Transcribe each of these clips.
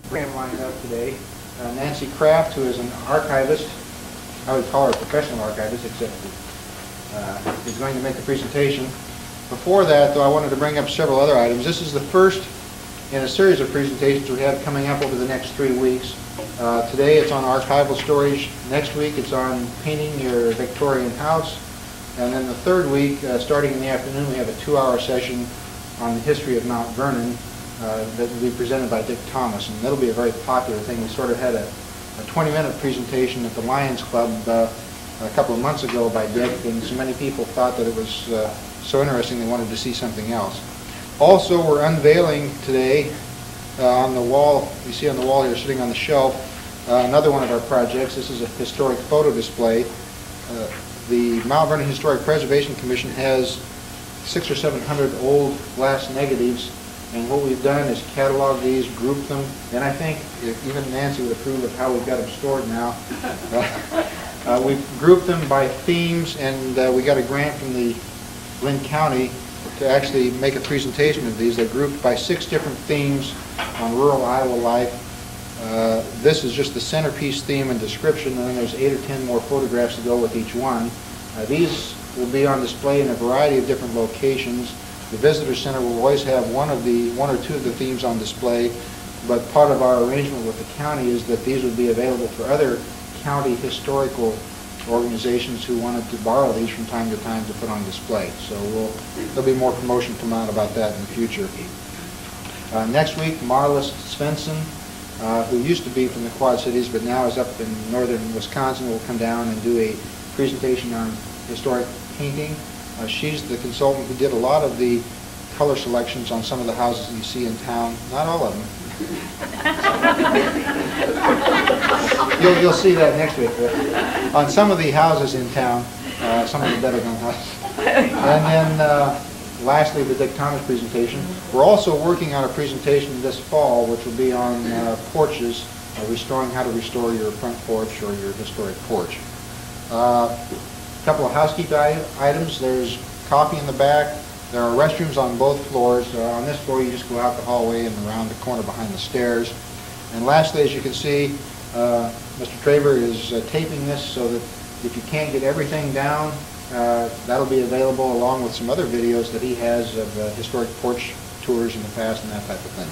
program lined up today. Nancy Kraft, who is an archivist, I would call her a professional archivist, except is going to make a presentation. Before that, though, I wanted to bring up several other items. This is the first in a series of presentations we have coming up over the next 3 weeks. Today it's on archival storage. Next week it's on painting your Victorian house. And then the third week, starting in the afternoon, we have a 2-hour session on the history of Mount Vernon that will be presented by Dick Thomas. And that'll be a very popular thing. We sort of had a 20-minute presentation at the Lions Club a couple of months ago by Dick, and so many people thought that it was so interesting they wanted to see something else. Also, we're unveiling today on the wall, you see on the wall here sitting on the shelf, another one of our projects. This is a historic photo display. The Mount Vernon Historic Preservation Commission has 600 or 700 old glass negatives, and what we've done is catalog these, group them, and I think even Nancy would approve of how we've got them stored now. We've grouped them by themes, and we got a grant from the Linn County to actually make a presentation of these. They're grouped by 6 different themes on rural Iowa life. This is just the centerpiece theme and description, and then there's 8 or 10 more photographs to go with each one. These will be on display in a variety of different locations. The Visitor Center will always have one or two of the themes on display, but part of our arrangement with the county is that these would be available for other county historical organizations who wanted to borrow these from time to time to put on display. So there'll be more promotion come out about that in the future. Next week, Marla Svensson, who used to be from the Quad Cities but now is up in northern Wisconsin, will come down and do a presentation on historic painting. She's the consultant who did a lot of the color selections on some of the houses that you see in town. Not all of them. You'll see that next week. On some of the houses in town, some of the better known houses. And then lastly, the Dick Thomas presentation. We're also working on a presentation this fall which will be on porches, how to restore your front porch or your historic porch. A couple of housekeeping items. There's coffee in the back. There are restrooms on both floors. On this floor you just go out the hallway and around the corner behind the stairs. And lastly, as you can see, Mr. Traver is taping this so that if you can't get everything down, that'll be available along with some other videos that he has of historic porch tours in the past and that type of thing.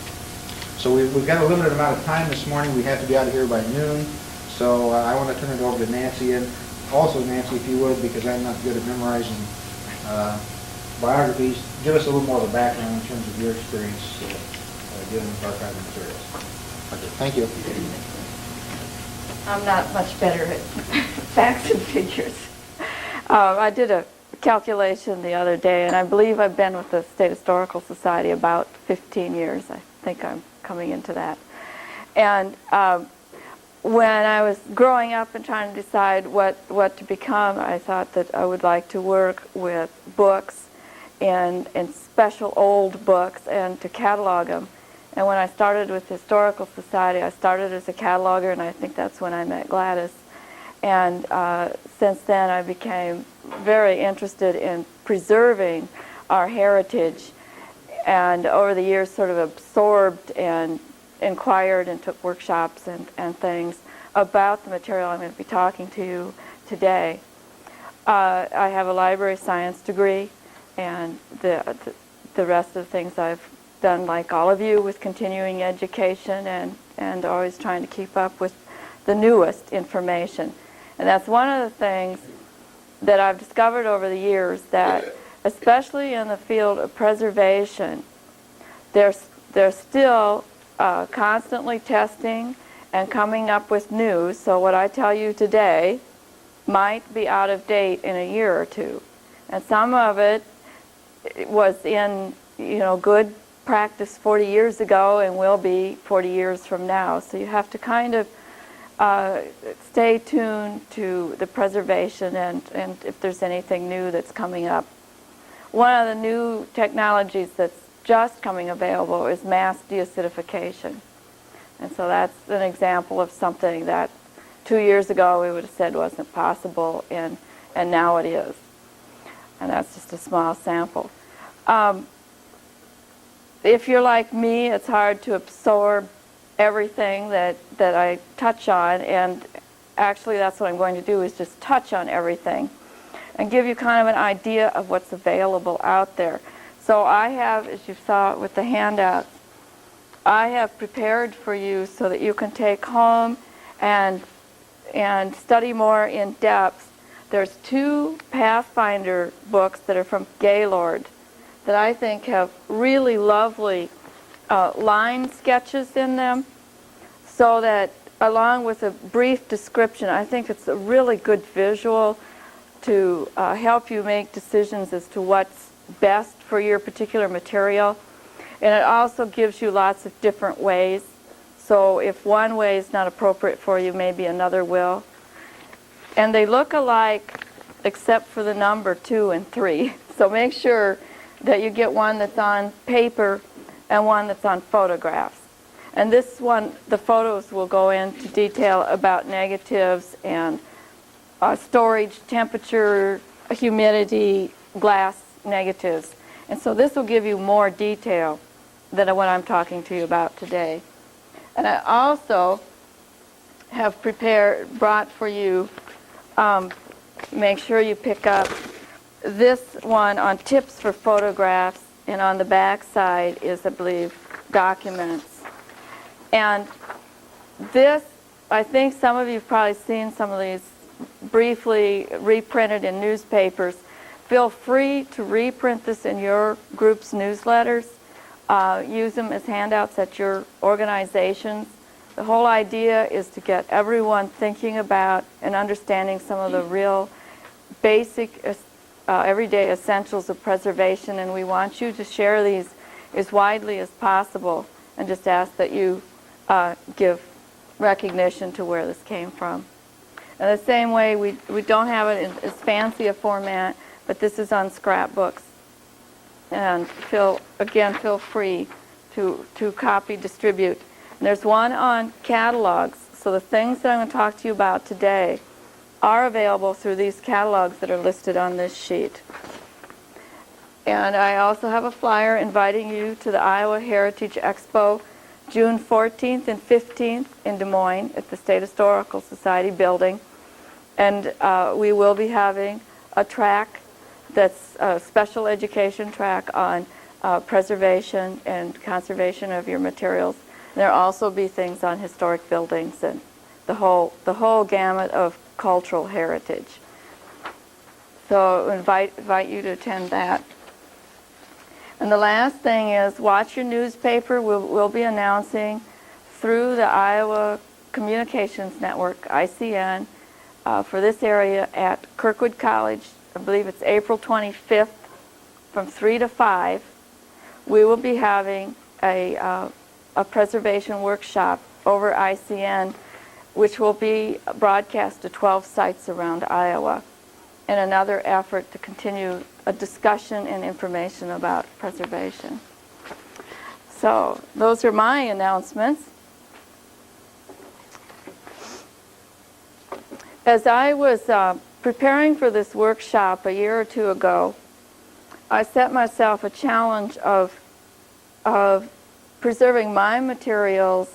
So we've got a limited amount of time this morning. We have to be out of here by noon. So I want to turn it over to Nancy. And also, Nancy, if you would, because I'm not good at memorizing biographies, give us a little more of a background in terms of your experience dealing with archival materials. Okay, thank you. I'm not much better at facts and figures. I did a calculation the other day, and I believe I've been with the State Historical Society about 15 years. I think I'm coming into that. And when I was growing up and trying to decide what to become, I thought that I would like to work with books and special old books and to catalog them. And when I started with the Historical Society, I started as a cataloger, and I think that's when I met Gladys. And since then, I became very interested in preserving our heritage, and over the years sort of absorbed and inquired and took workshops and things about the material I'm going to be talking to you today. I have a library science degree, and the rest of the things I've done, like all of you, with continuing education and always trying to keep up with the newest information. And that's one of the things that I've discovered over the years, that especially in the field of preservation, they're still constantly testing and coming up with new. So what I tell you today might be out of date in a year or two. And some of it was in, good practice 40 years ago and will be 40 years from now. So you have to kind of stay tuned to the preservation and if there's anything new that's coming up. One of the new technologies that's just coming available is mass deacidification. And so that's an example of something that 2 years ago we would have said wasn't possible, and now it is. And that's just a small sample. If you're like me, it's hard to absorb everything that I touch on, and actually that's what I'm going to do, is just touch on everything and give you kind of an idea of what's available out there. So I have, as you saw with the handouts, I have prepared for you so that you can take home and study more in depth. There's 2 Pathfinder books that are from Gaylord that I think have really lovely line sketches in them, so that along with a brief description, I think it's a really good visual to help you make decisions as to what's best for your particular material. And it also gives you lots of different ways. So if one way is not appropriate for you, maybe another will. And they look alike except for the number 2 and 3. So make sure that you get one that's on paper and one that's on photographs. And this one, the photos will go into detail about negatives and storage, temperature, humidity, glass negatives. And so this will give you more detail than what I'm talking to you about today. And I also have brought for you, make sure you pick up this one on tips for photographs, and on the back side is, I believe, documents. And this, I think some of you have probably seen some of these briefly reprinted in newspapers. Feel free to reprint this in your group's newsletters. Use them as handouts at your organizations. The whole idea is to get everyone thinking about and understanding some of the real basic everyday essentials of preservation, and we want you to share these as widely as possible, and just ask that you give recognition to where this came from. In the same way, we don't have it in as fancy a format, but this is on scrapbooks. And feel free to copy, distribute. And there's one on catalogs. So the things that I'm going to talk to you about today are available through these catalogs that are listed on this sheet. And I also have a flyer inviting you to the Iowa Heritage Expo, June 14th and 15th in Des Moines at the State Historical Society building. And we will be having a track that's a special education track on preservation and conservation of your materials. And there'll also be things on historic buildings and the whole gamut of cultural heritage. So invite you to attend that. And the last thing is, watch your newspaper. We'll be announcing through the Iowa Communications Network, ICN, for this area at Kirkwood College. I believe it's April 25th from 3 to 5. We will be having a preservation workshop over ICN, which will be broadcast to 12 sites around Iowa, in another effort to continue a discussion and information about preservation. So those are my announcements. As I was preparing for this workshop a year or two ago, I set myself a challenge of preserving my materials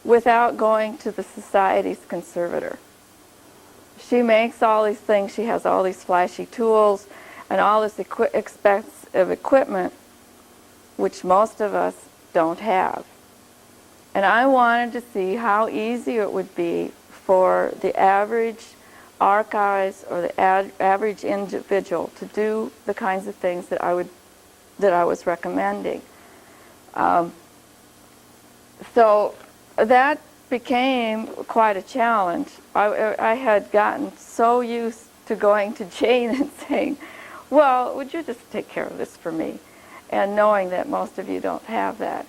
without going to the Society's conservator. She makes all these things, she has all these flashy tools and all this expensive equipment, which most of us don't have. And I wanted to see how easy it would be for the average archives or the average individual to do the kinds of things that I was recommending. So that became quite a challenge. I had gotten so used to going to Jane and saying, well, would you just take care of this for me? And knowing that most of you don't have that.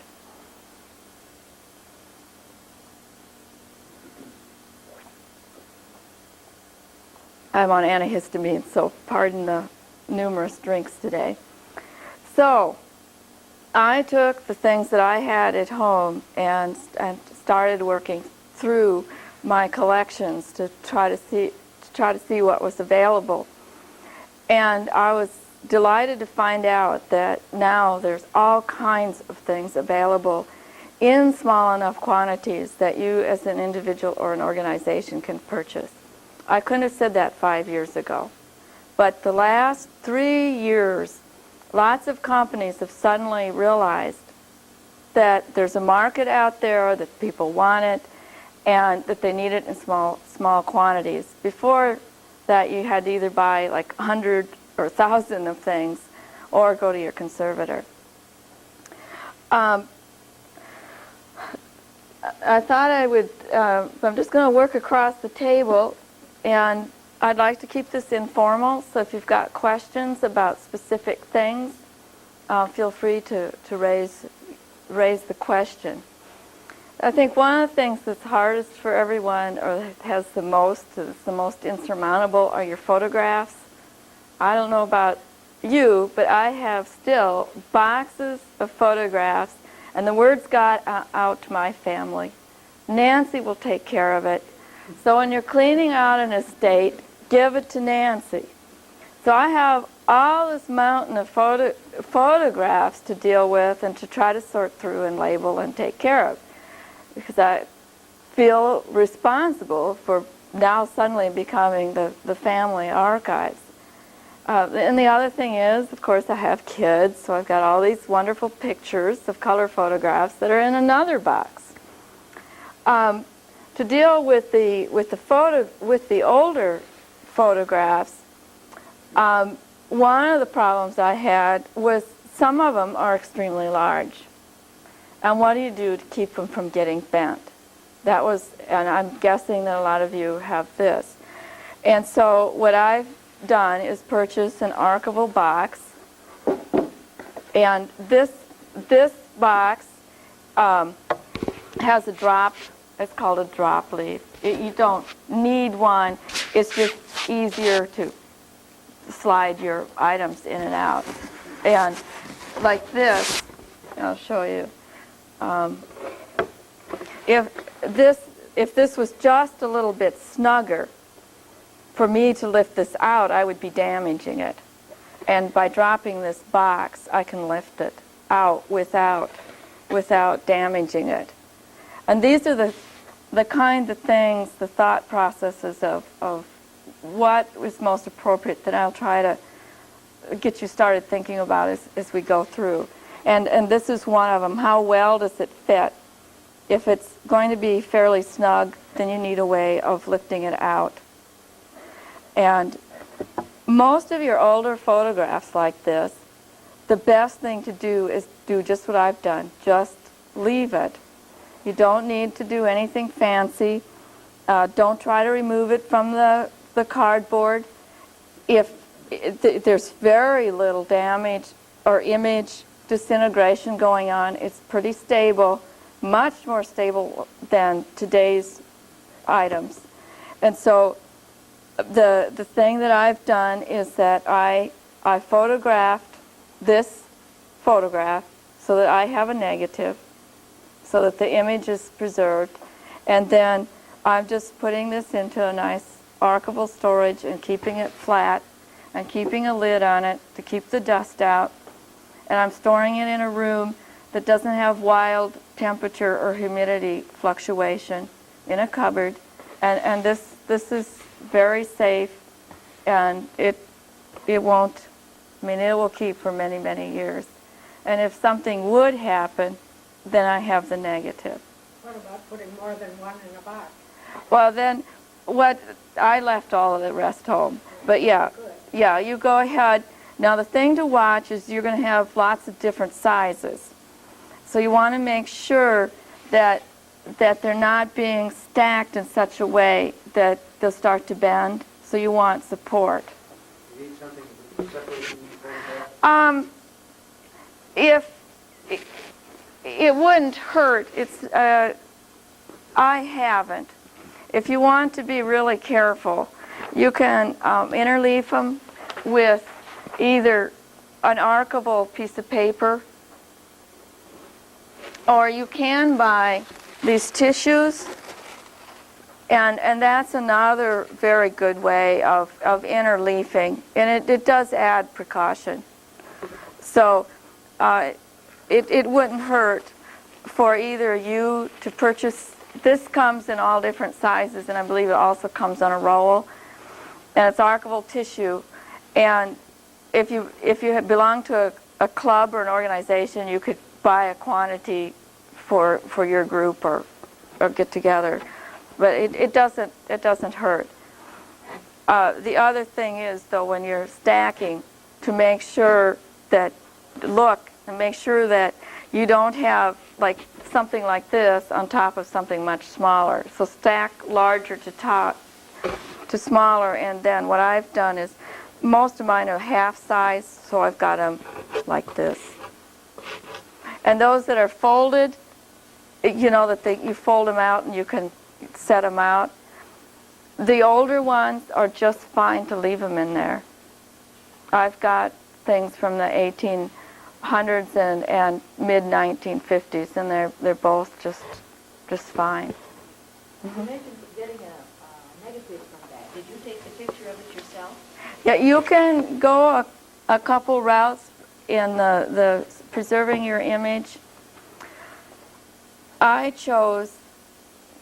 I'm on antihistamine, so pardon the numerous drinks today. So I took the things that I had at home and started working through my collections to try to see what was available. And I was delighted to find out that now there's all kinds of things available in small enough quantities that you as an individual or an organization can purchase. I couldn't have said that 5 years ago. But the last 3 years, lots of companies have suddenly realized that there's a market out there, that people want it, and that they need it in small quantities. Before that, you had to either buy like 100 or 1,000 of things or go to your conservator. I thought I would, I'm just going to work across the table, and I'd like to keep this informal, so if you've got questions about specific things, feel free to raise the question. I think one of the things that's hardest for everyone, or has the most insurmountable, are your photographs. I don't know about you, but I have still boxes of photographs, and the word's got out to my family. Nancy will take care of it. So when you're cleaning out an estate, give it to Nancy. So I have all this mountain of photographs to deal with and to try to sort through and label and take care of, because I feel responsible for now suddenly becoming the family archives. And the other thing is, of course, I have kids, so I've got all these wonderful pictures of color photographs that are in another box. To deal with the older photographs, one of the problems I had was some of them are extremely large. And what do you do to keep them from getting bent? That was, and I'm guessing that a lot of you have this. And so what I've done is purchase an archival box. And this box has a drop. It's called a drop leaf. You don't need one. It's just easier to slide your items in and out. And like this, I'll show you. If this was just a little bit snugger, for me to lift this out, I would be damaging it. And by dropping this box, I can lift it out without damaging it. And these are the kind of things, the thought processes of what is most appropriate that I'll try to get you started thinking about as we go through. And this is one of them. How well does it fit? If it's going to be fairly snug, then you need a way of lifting it out. And most of your older photographs like this, the best thing to do is do just what I've done. Just leave it. You don't need to do anything fancy. Don't try to remove it from the cardboard. If there's very little damage or image disintegration going on, it's pretty stable, much more stable than today's items. And so the thing that I've done is that I photographed this photograph so that I have a negative, so that the image is preserved, and then I'm just putting this into a nice archival storage and keeping it flat and keeping a lid on it to keep the dust out, and I'm storing it in a room that doesn't have wild temperature or humidity fluctuation, in a cupboard, and this is very safe, and it won't, I mean, it will keep for many, many years. And if something would happen, then I have the negative. What about putting more than one in a box? Well, then, I left all of the rest home. But yeah, you go ahead. Now, the thing to watch is you're going to have lots of different sizes. So you want to make sure that they're not being stacked in such a way that they'll start to bend. So you want support. You need something to separate them from If it wouldn't hurt, I haven't. If you want to be really careful, you can interleave them with either an archival piece of paper, or you can buy these tissues, and that's another very good way of interleafing, and it does add precaution. So it wouldn't hurt. for either you to purchase. This comes in all different sizes, and I believe it also comes on a roll. And it's archival tissue. And if you belong to a club or an organization, you could buy a quantity for your group or get together. But it doesn't hurt. The other thing is, though, when you're stacking, to make sure that make sure that you don't have like something like this on top of something much smaller. So stack larger to smaller, and then what I've done is most of mine are half size, so I've got them like this. And those that are folded, you know, that you fold them out and you can set them out. The older ones are just fine to leave them in there. I've got things from the 1800s and mid-1950s, and they're both just fine. You mentioned getting a negative from that. Did you take the picture of it yourself? Yeah, you can go a couple routes in the preserving your image. I chose,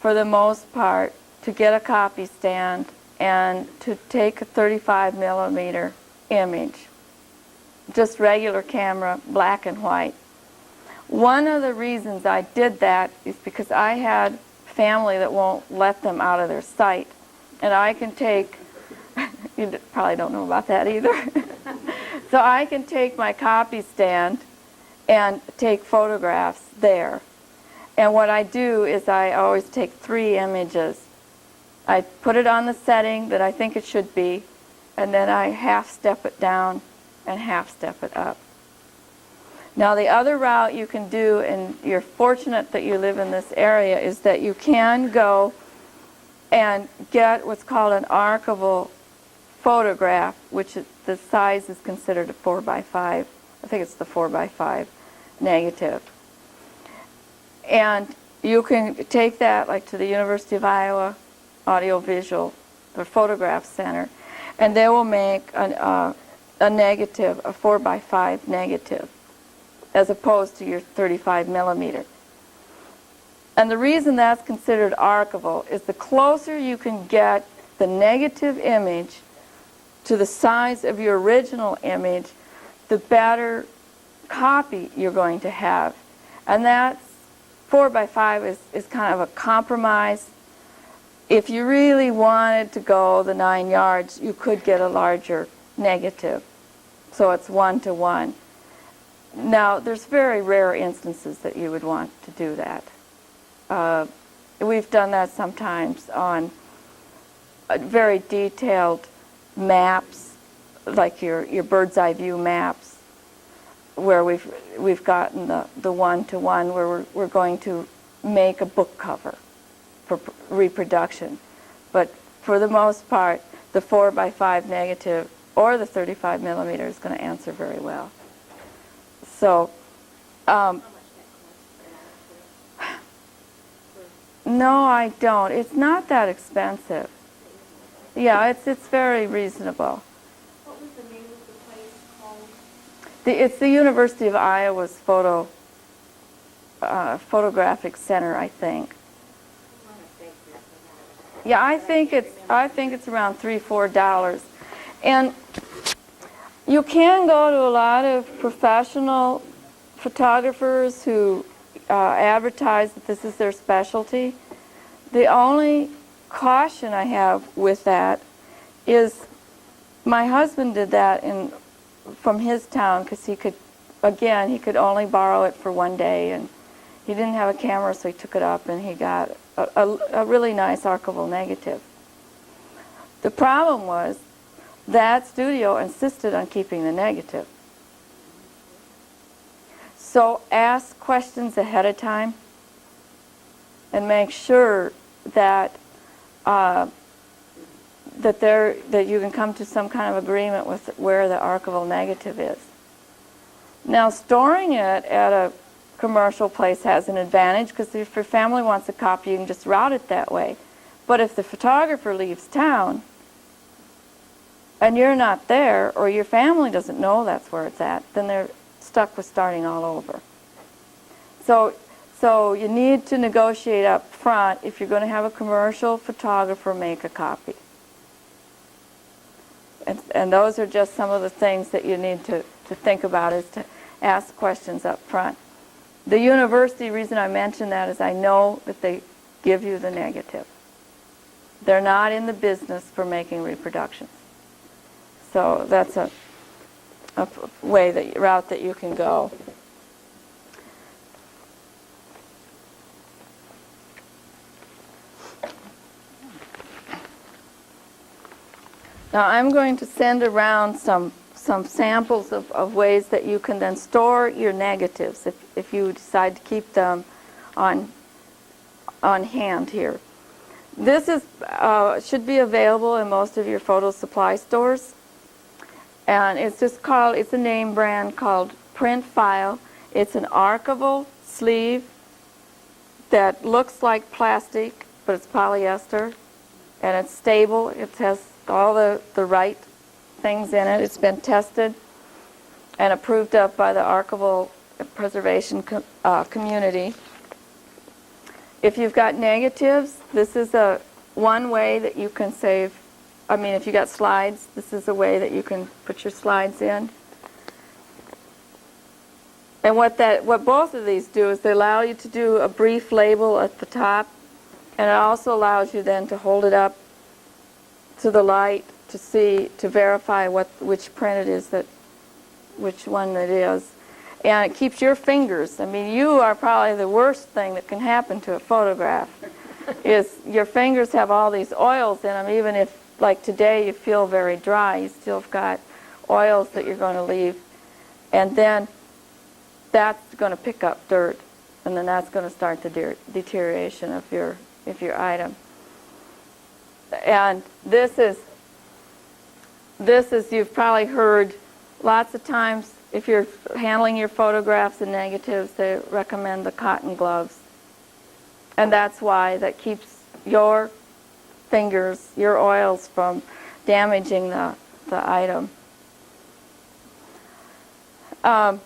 for the most part, to get a copy stand and to take a 35 millimeter image. Just regular camera, black and white. One of the reasons I did that is because I had family that won't let them out of their sight. And I can take, you probably don't know about that either. So I can take my copy stand and take photographs there. And what I do is I always take 3 images. I put it on the setting that I think it should be, and then I half-step it down and half-step it up. Now the other route you can do, and you're fortunate that you live in this area, is that you can go and get what's called an archival photograph, which the size is considered a 4x5. I think it's the 4x5 negative. And you can take that like to the University of Iowa Audiovisual or Photograph Center, and they will make a negative, a 4x5 negative, as opposed to your 35 millimeter. And the reason that's considered archival is the closer you can get the negative image to the size of your original image, the better copy you're going to have. And that's 4x5 is kind of a compromise. If you really wanted to go the 9 yards, you could get a larger negative. So it's 1-to-1. Now, there's very rare instances that you would want to do that. We've done that sometimes on very detailed maps, like your bird's eye view maps, where we've gotten the 1-to-1, where we're going to make a book cover for reproduction. But for the most part, the 4x5 negative or the 35 millimeter is going to answer very well. So, no, I don't. It's not that expensive. Yeah, it's very reasonable. What was the name of the place called? It's the University of Iowa's photographic center, I think. Yeah, I think it's around $3-4, and you can go to a lot of professional photographers who advertise that this is their specialty. The only caution I have with that is my husband did that from his town because he could only borrow it for one day, and he didn't have a camera, so he took it up and he got a really nice archival negative. The problem was that studio insisted on keeping the negative. So ask questions ahead of time and make sure that that you can come to some kind of agreement with where the archival negative is. Now, storing it at a commercial place has an advantage because if your family wants a copy, you can just route it that way. But if the photographer leaves town and you're not there, or your family doesn't know that's where it's at, then they're stuck with starting all over. So so you need to negotiate up front if you're going to have a commercial photographer make a copy. And those are just some of the things that you need to think about, is to ask questions up front. The university, reason I mention that is I know that they give you the negative. They're not in the business for making reproductions. So that's a route that you can go. Now I'm going to send around some samples of ways that you can then store your negatives if you decide to keep them on hand here. This is should be available in most of your photo supply stores, and it's a name brand called Print File. It's an archival sleeve that looks like plastic, but it's polyester, and it's stable. It has all the right things in it. It's been tested and approved up by the archival preservation community. If you've got negatives, this is one way that you can save. I mean, if you got slides, this is a way that you can put your slides in. And what both of these do is they allow you to do a brief label at the top, and it also allows you then to hold it up to the light to verify which print it is, which one it is. And it keeps your fingers. I mean, you are probably the worst thing that can happen to a photograph is your fingers have all these oils in them. Even if, like today, you feel very dry, you still have got oils that you're going to leave. And then that's going to pick up dirt, and then that's going to start the deterioration of your item. And this is you've probably heard lots of times, if you're handling your photographs and negatives, they recommend the cotton gloves. And that's why that keeps your fingers, your oils, from damaging the item. Where do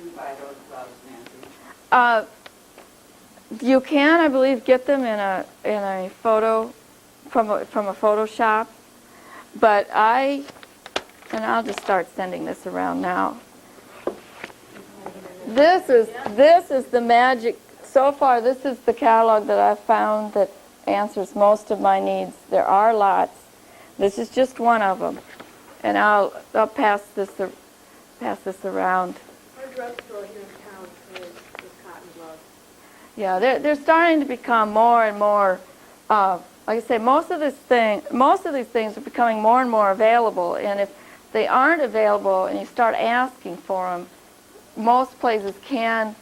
you buy those gloves, Nancy? You can, I believe, get them in a photo from a photo shop, but I'll just start sending this around now. This is the magic. So far, this is the catalog that I've found that answers most of my needs. There are lots. This is just one of them, and I'll pass this around. Our drugstore here in town is cotton gloves. Yeah, they're starting to become more and more. Like I say, most of these things are becoming more and more available, and if they aren't available and you start asking for them, most places can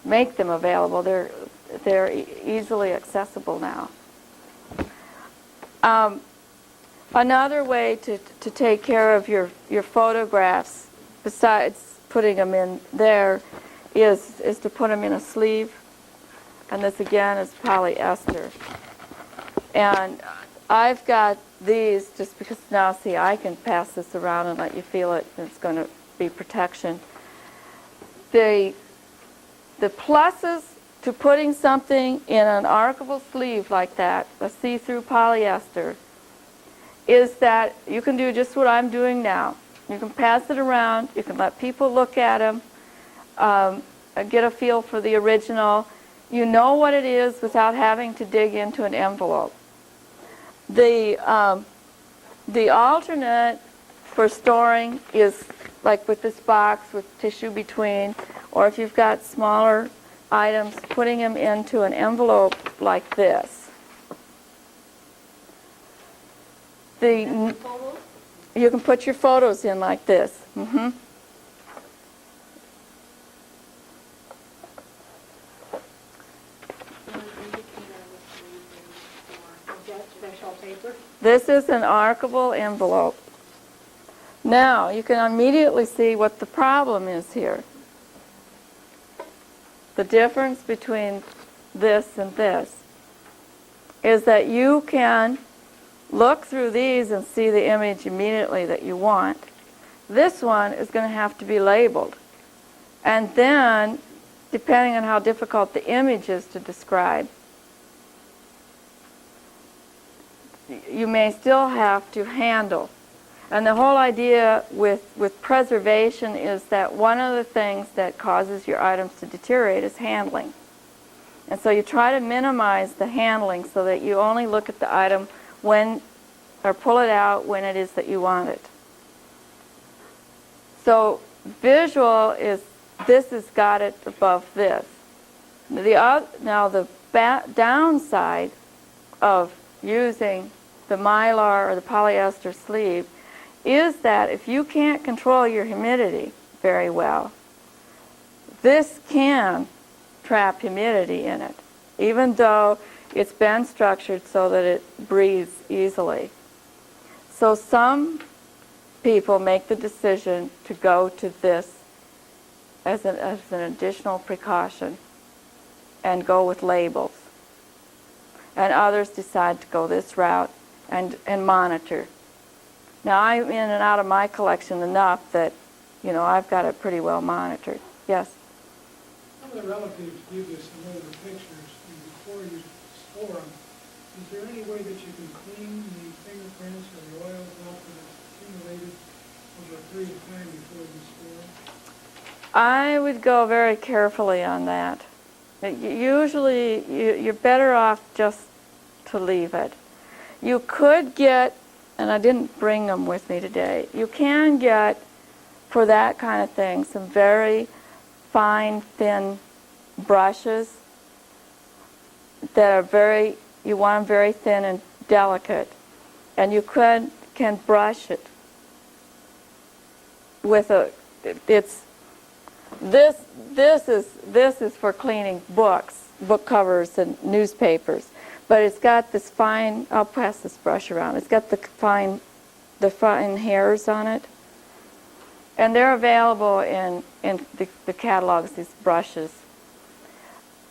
make them available. They're easily accessible now. Another way to take care of your photographs, besides putting them in there, is to put them in a sleeve. And this again is polyester. And I've got these just because now, see, I can pass this around and let you feel it, and it's going to be protection. The pluses to putting something in an archival sleeve like that, a see-through polyester, is that you can do just what I'm doing now. You can pass it around, you can let people look at them, get a feel for the original. You know what it is without having to dig into an envelope. The alternate for storing is like with this box with tissue between, or if you've got smaller items, putting them into an envelope like this. You can put your photos in like this. Mm-hmm. Special paper. This is an archival envelope. Now, you can immediately see what the problem is here. The difference between this and this is that you can look through these and see the image immediately that you want. This one is going to have to be labeled. And then depending on how difficult the image is to describe, you may still have to handle. And the whole idea with preservation is that one of the things that causes your items to deteriorate is handling. And so you try to minimize the handling so that you only look at the item when, or pull it out when it is that you want it. So visual is, this has got it above this. Now the downside of using the Mylar or the polyester sleeve is that if you can't control your humidity very well, this can trap humidity in it, even though it's been structured so that it breathes easily. So some people make the decision to go to this as an additional precaution and go with labels. And others decide to go this route and monitor. Now, I'm in and out of my collection enough that, you know, I've got it pretty well monitored. Yes? Some of the relatives give you some older pictures, and before you store them, is there any way that you can clean the fingerprints or the oils off that have accumulated over a period of time before you store them? I would go very carefully on that. Usually, you're better off just to leave it. You could get, and I didn't bring them with me today, you can get, for that kind of thing, some very fine, thin brushes that are very, you want them very thin and delicate. And you can brush it with a, it's, this is for cleaning books, book covers and newspapers. But it's got this fine, I'll pass this brush around, it's got the fine hairs on it. And they're available in the catalogs, these brushes.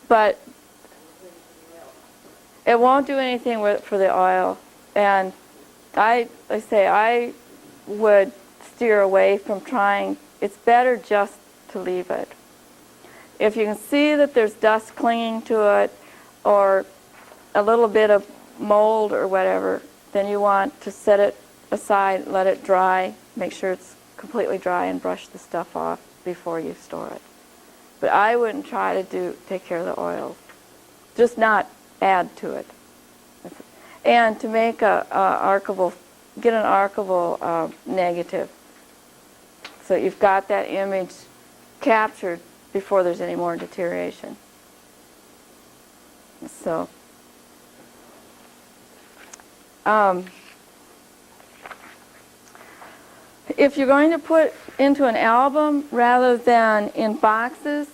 But it won't do anything for the oil. And I would steer away from trying, it's better just to leave it. If you can see that there's dust clinging to it or a little bit of mold or whatever, then you want to set it aside, let it dry, make sure it's completely dry and brush the stuff off before you store it. But I wouldn't try to take care of the oils. Just not add to it. And to make get an archival negative. So you've got that image captured before there's any more deterioration. So, if you're going to put into an album rather than in boxes,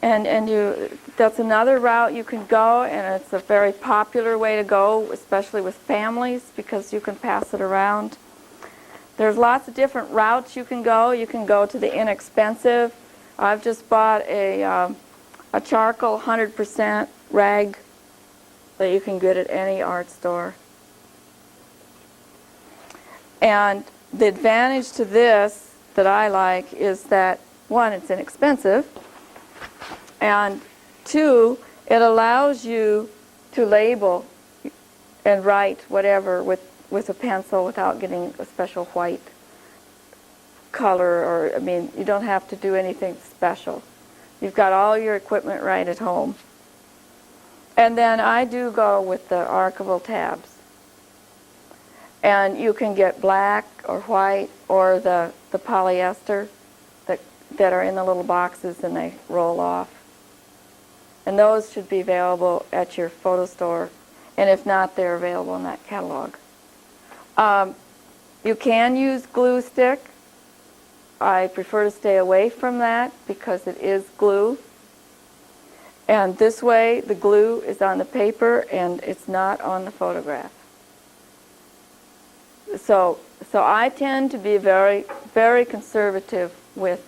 that's another route you can go, and it's a very popular way to go, especially with families, because you can pass it around. There's lots of different routes you can go. You can go to the inexpensive. I've just bought a charcoal 100% rag that you can get at any art store. And the advantage to this that I like is that, one, it's inexpensive, and two, it allows you to label and write whatever with a pencil without getting a special white color, or, I mean, you don't have to do anything special. You've got all your equipment right at home. And then I do go with the archival tabs. And you can get black or white or the polyester that are in the little boxes and they roll off. And those should be available at your photo store. And if not, they're available in that catalog. You can use glue stick. I prefer to stay away from that because it is glue. And this way, the glue is on the paper and it's not on the photograph. So I tend to be very, very conservative with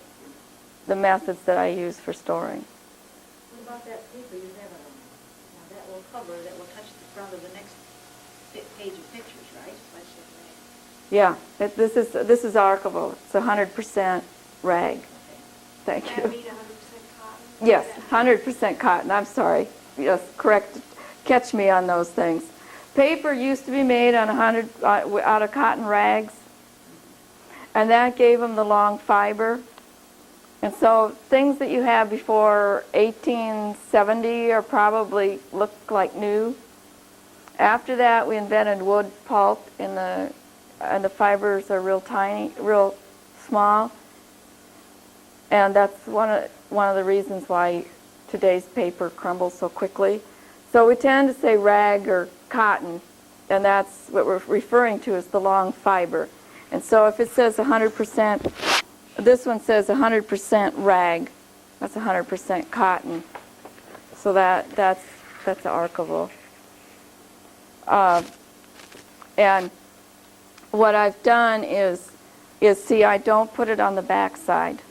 the methods that I use for storing. What about that paper you have it on? Now that will cover, that will touch the front of the next page of pictures, right? Yeah, this is archival. It's 100% rag. Okay. Thank Does you. that mean 100% cotton? Yes, 100% cotton, I'm sorry. Yes, correct, catch me on those things. Paper used to be made on out of cotton rags, and that gave them the long fiber. And so things that you have before 1870 are probably look like new. After that, we invented wood pulp, and the fibers are real tiny, real small. And that's one of the reasons why today's paper crumbles so quickly. So we tend to say rag or cotton, and that's what we're referring to as the long fiber. And so if it says 100%, this one says 100% rag, that's 100% cotton. So that's archival. And what I've done is see, I don't put it on the back side.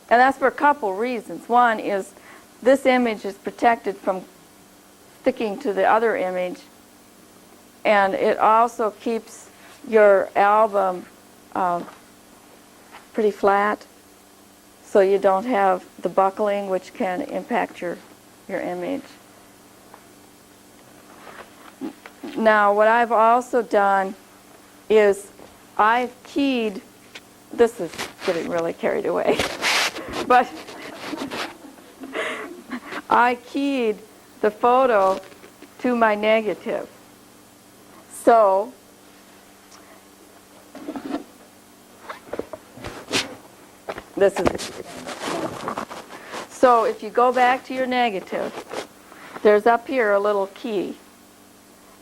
And that's for a couple reasons. One is this image is protected from sticking to the other image, and it also keeps your album pretty flat, so you don't have the buckling, which can impact your image. Now, what I've also done is I've keyed, this is getting really carried away, but I keyed the photo to my negative. So this is, so if you go back to your negative, there's up here a little key.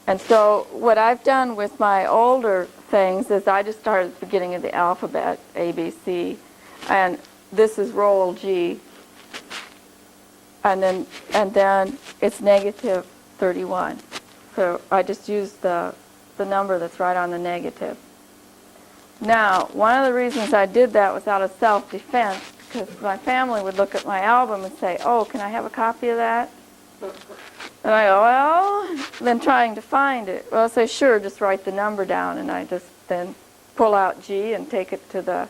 And so what I've done with my older things is I just started at the beginning of the alphabet, A, B, C, and this is roll G, and then it's negative 31. So I just used the number that's right on the negative. Now, one of the reasons I did that was out of self-defense, because my family would look at my album and say, "Oh, can I have a copy of that?" And I go, "Well," then trying to find it. Well, I say, "Sure, just write the number down," and I just then pull out G and take it to the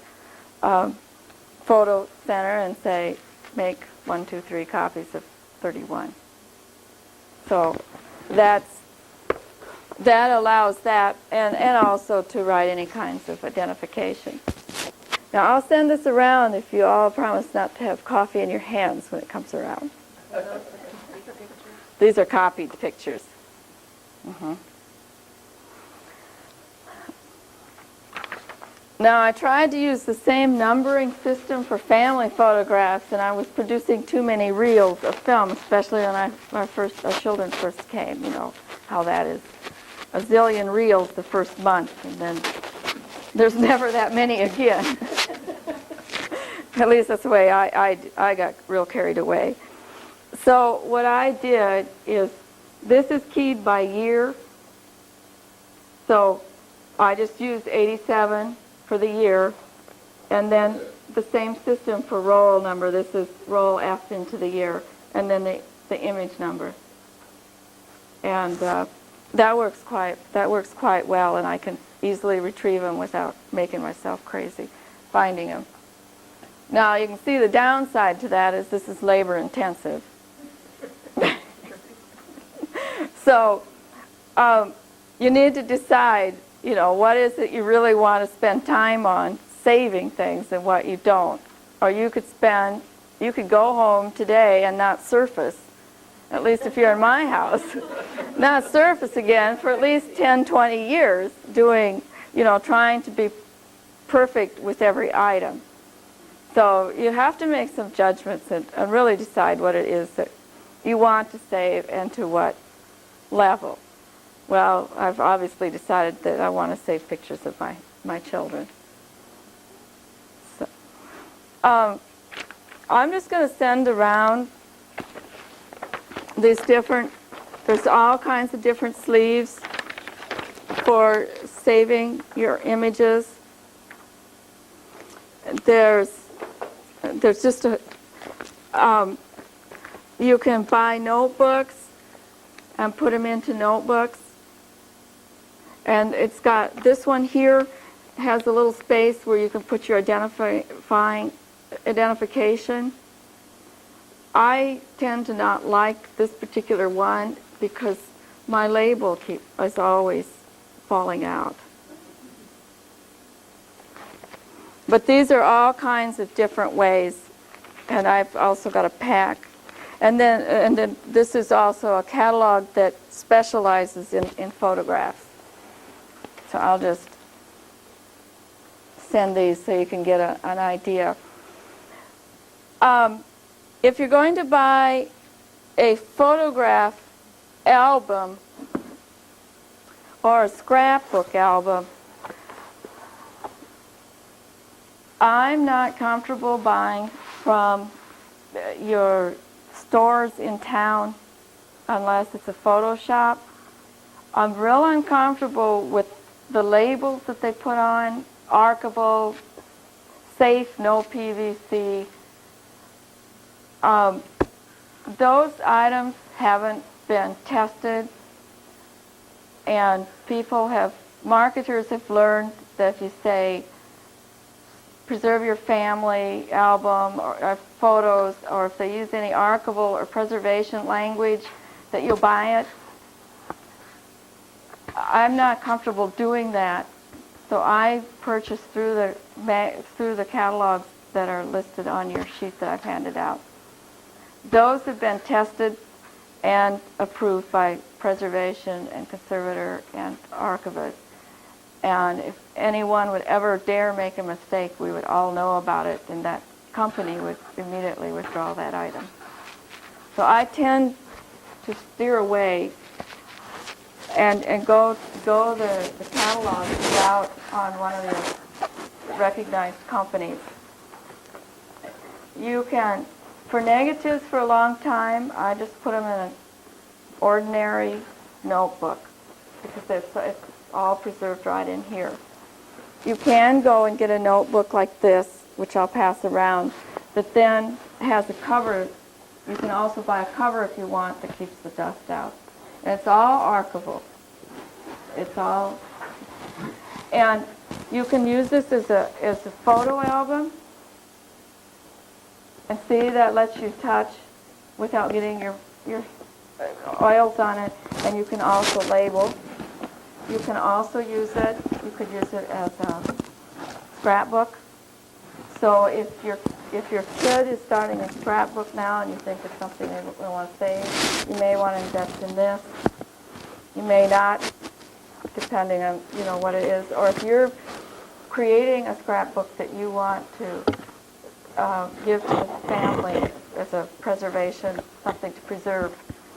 photo center and say, "Make 1, 2, 3 copies of 31." So that allows that, and also to write any kinds of identification. Now, I'll send this around if you all promise not to have coffee in your hands when it comes around. These are copied pictures. Now, I tried to use the same numbering system for family photographs, and I was producing too many reels of film, especially when our children first came. You know how that is. A zillion reels the first month, and then there's never that many again. At least that's the way I got real carried away. So what I did is, this is keyed by year. So I just used 87 for the year, and then the same system for roll number. This is roll F into the year, and then the image number. And that works quite well, and I can easily retrieve them without making myself crazy finding them. Now you can see the downside to that is this is labor intensive. So you need to decide, you know, what is it you really want to spend time on saving things and what you don't. Or you could go home today and not surface, at least if you're in my house, not surface again for at least 10, 20 years doing, you know, trying to be perfect with every item. So you have to make some judgments and really decide what it is that you want to save and to what level. Well, I've obviously decided that I want to save pictures of my children. So, I'm just going to send around these there's all kinds of different sleeves for saving your images. There's just you can buy notebooks and put them into notebooks. And it's got, this one here has a little space where you can put your identification. I tend to not like this particular one because my label is always falling out. But these are all kinds of different ways, and I've also got a pack. And then this is also a catalog that specializes in photographs. So I'll just send these so you can get an idea. If you're going to buy a photograph album or a scrapbook album, I'm not comfortable buying from your stores in town unless it's a photo shop. I'm real uncomfortable with the labels that they put on, archival, safe, no PVC. Those items haven't been tested, and marketers have learned that if you say, preserve your family album or photos, or if they use any archival or preservation language, that you'll buy it. I'm not comfortable doing that, so I purchase through the catalogs that are listed on your sheet that I've handed out. Those have been tested and approved by preservation and conservator and archivist. And if anyone would ever dare make a mistake, we would all know about it, and that company would immediately withdraw that item. So I tend to steer away and go the catalog route on one of the recognized companies. You can, for negatives for a long time, I just put them in an ordinary notebook because it's all preserved right in here. You can go and get a notebook like this, which I'll pass around, that then has a cover. You can also buy a cover if you want that keeps the dust out. And it's all archival. It's all, and you can use this as a photo album. And see, that lets you touch without getting your oils on it. And you can also label. You can also use it, you could use it as a scrapbook. So if your kid is starting a scrapbook now and you think it's something they want to save, you may want to invest in this. You may not, depending on what it is. Or if you're creating a scrapbook that you want to give to the family as a preservation, something to preserve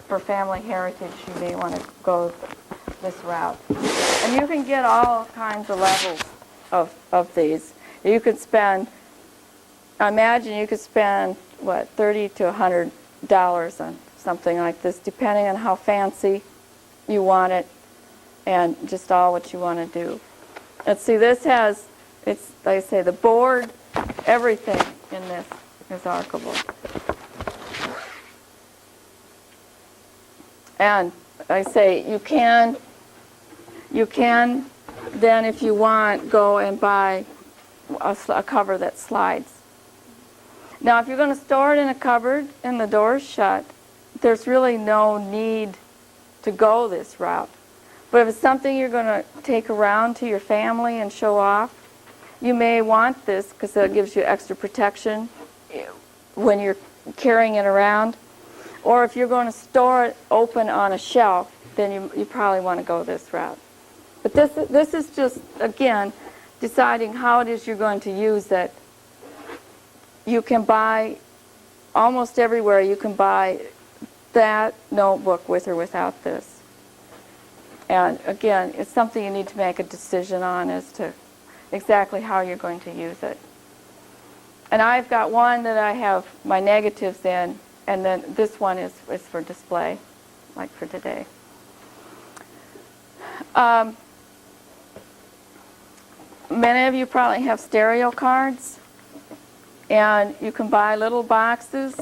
for family heritage, you may want to go this route. And you can get all kinds of levels of these. You could spend, imagine you could spend, $30 to $100 on something like this, depending on how fancy you want it and just all what you want to do. And see, this has, it's, like I say, the board, everything in this is archival. And I say you can then, if you want, go and buy a cover that slides. Now, if you're going to store it in a cupboard and the door's shut, there's really no need to go this route. But if it's something you're going to take around to your family and show off, you may want this because it gives you extra protection when you're carrying it around. Or if you're going to store it open on a shelf, then you probably want to go this route. But this is just, again, deciding how it is you're going to use it. You can buy, almost everywhere, you can buy that notebook with or without this. And again, it's something you need to make a decision on as to exactly how you're going to use it. And I've got one that I have my negatives in, and then this one is for display, like for today. Many of you probably have stereo cards, and you can buy little boxes,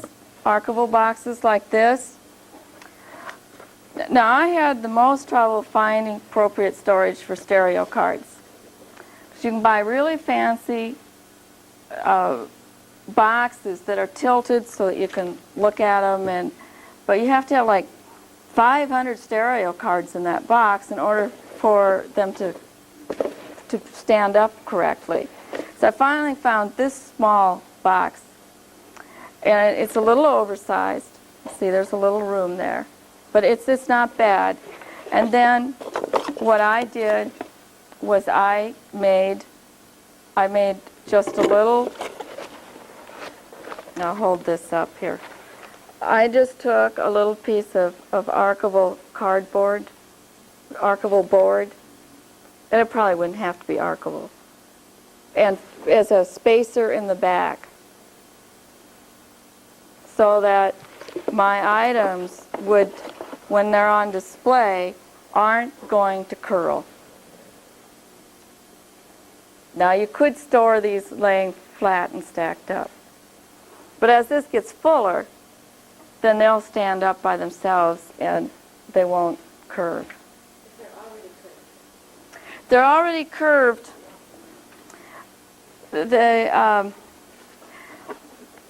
archival boxes like this. Now, I had the most trouble finding appropriate storage for stereo cards. You can buy really fancy boxes that are tilted so that you can look at them, but you have to have like 500 stereo cards in that box in order for them to stand up correctly. So I finally found this small box, and it's a little oversized. See, there's a little room there, but it's not bad. And then what I did was I made just a little. Now hold this up here. I just took a little piece of archival cardboard, archival board, and it probably wouldn't have to be archival, and as a spacer in the back, so that my items would, when they're on display, aren't going to curl. Now you could store these laying flat and stacked up, but as this gets fuller, then they'll stand up by themselves and they won't curve. They're already curved.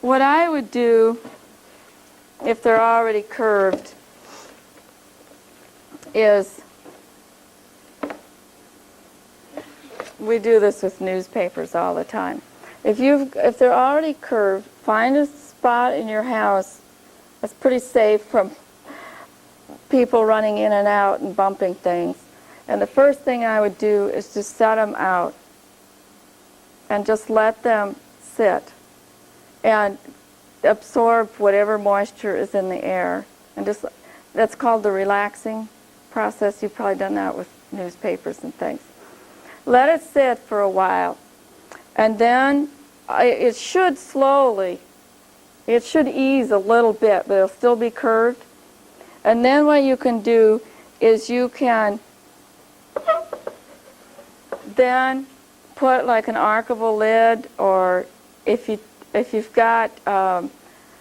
What I would do if they're already curved is, we do this with newspapers all the time. If they're already curved, find a spot in your house that's pretty safe from people running in and out and bumping things. And the first thing I would do is just set them out and just let them sit and absorb whatever moisture is in the air. And just, that's called the relaxing process. You've probably done that with newspapers and things. Let it sit for a while, and then it should slowly, it should ease a little bit, but it'll still be curved. And then what you can do is you can then put like an archival lid, or if you've got,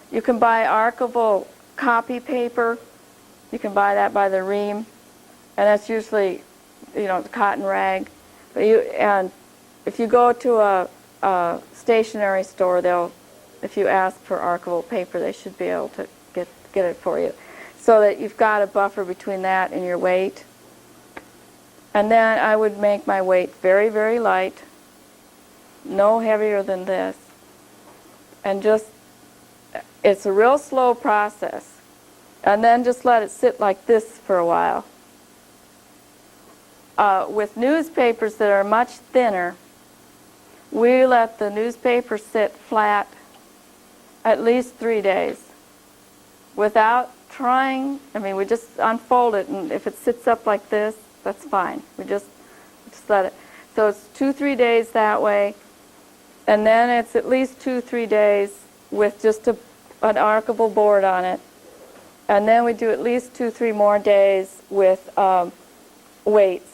you can buy archival copy paper. You can buy that by the ream, and that's usually, the cotton rag. But and if you go to a stationery store, if you ask for archival paper, they should be able to get it for you, so that you've got a buffer between that and your weight. And then I would make my weight very, very light, no heavier than this, and just, it's a real slow process. And then just let it sit like this for a while. With newspapers that are much thinner, we let the newspaper sit flat at least 3 days without trying. We just unfold it, and if it sits up like this, that's fine. We just let it. So it's 2-3 days that way, and then it's at least 2-3 days with just an archival board on it, and then we do at least 2-3 more days with weights.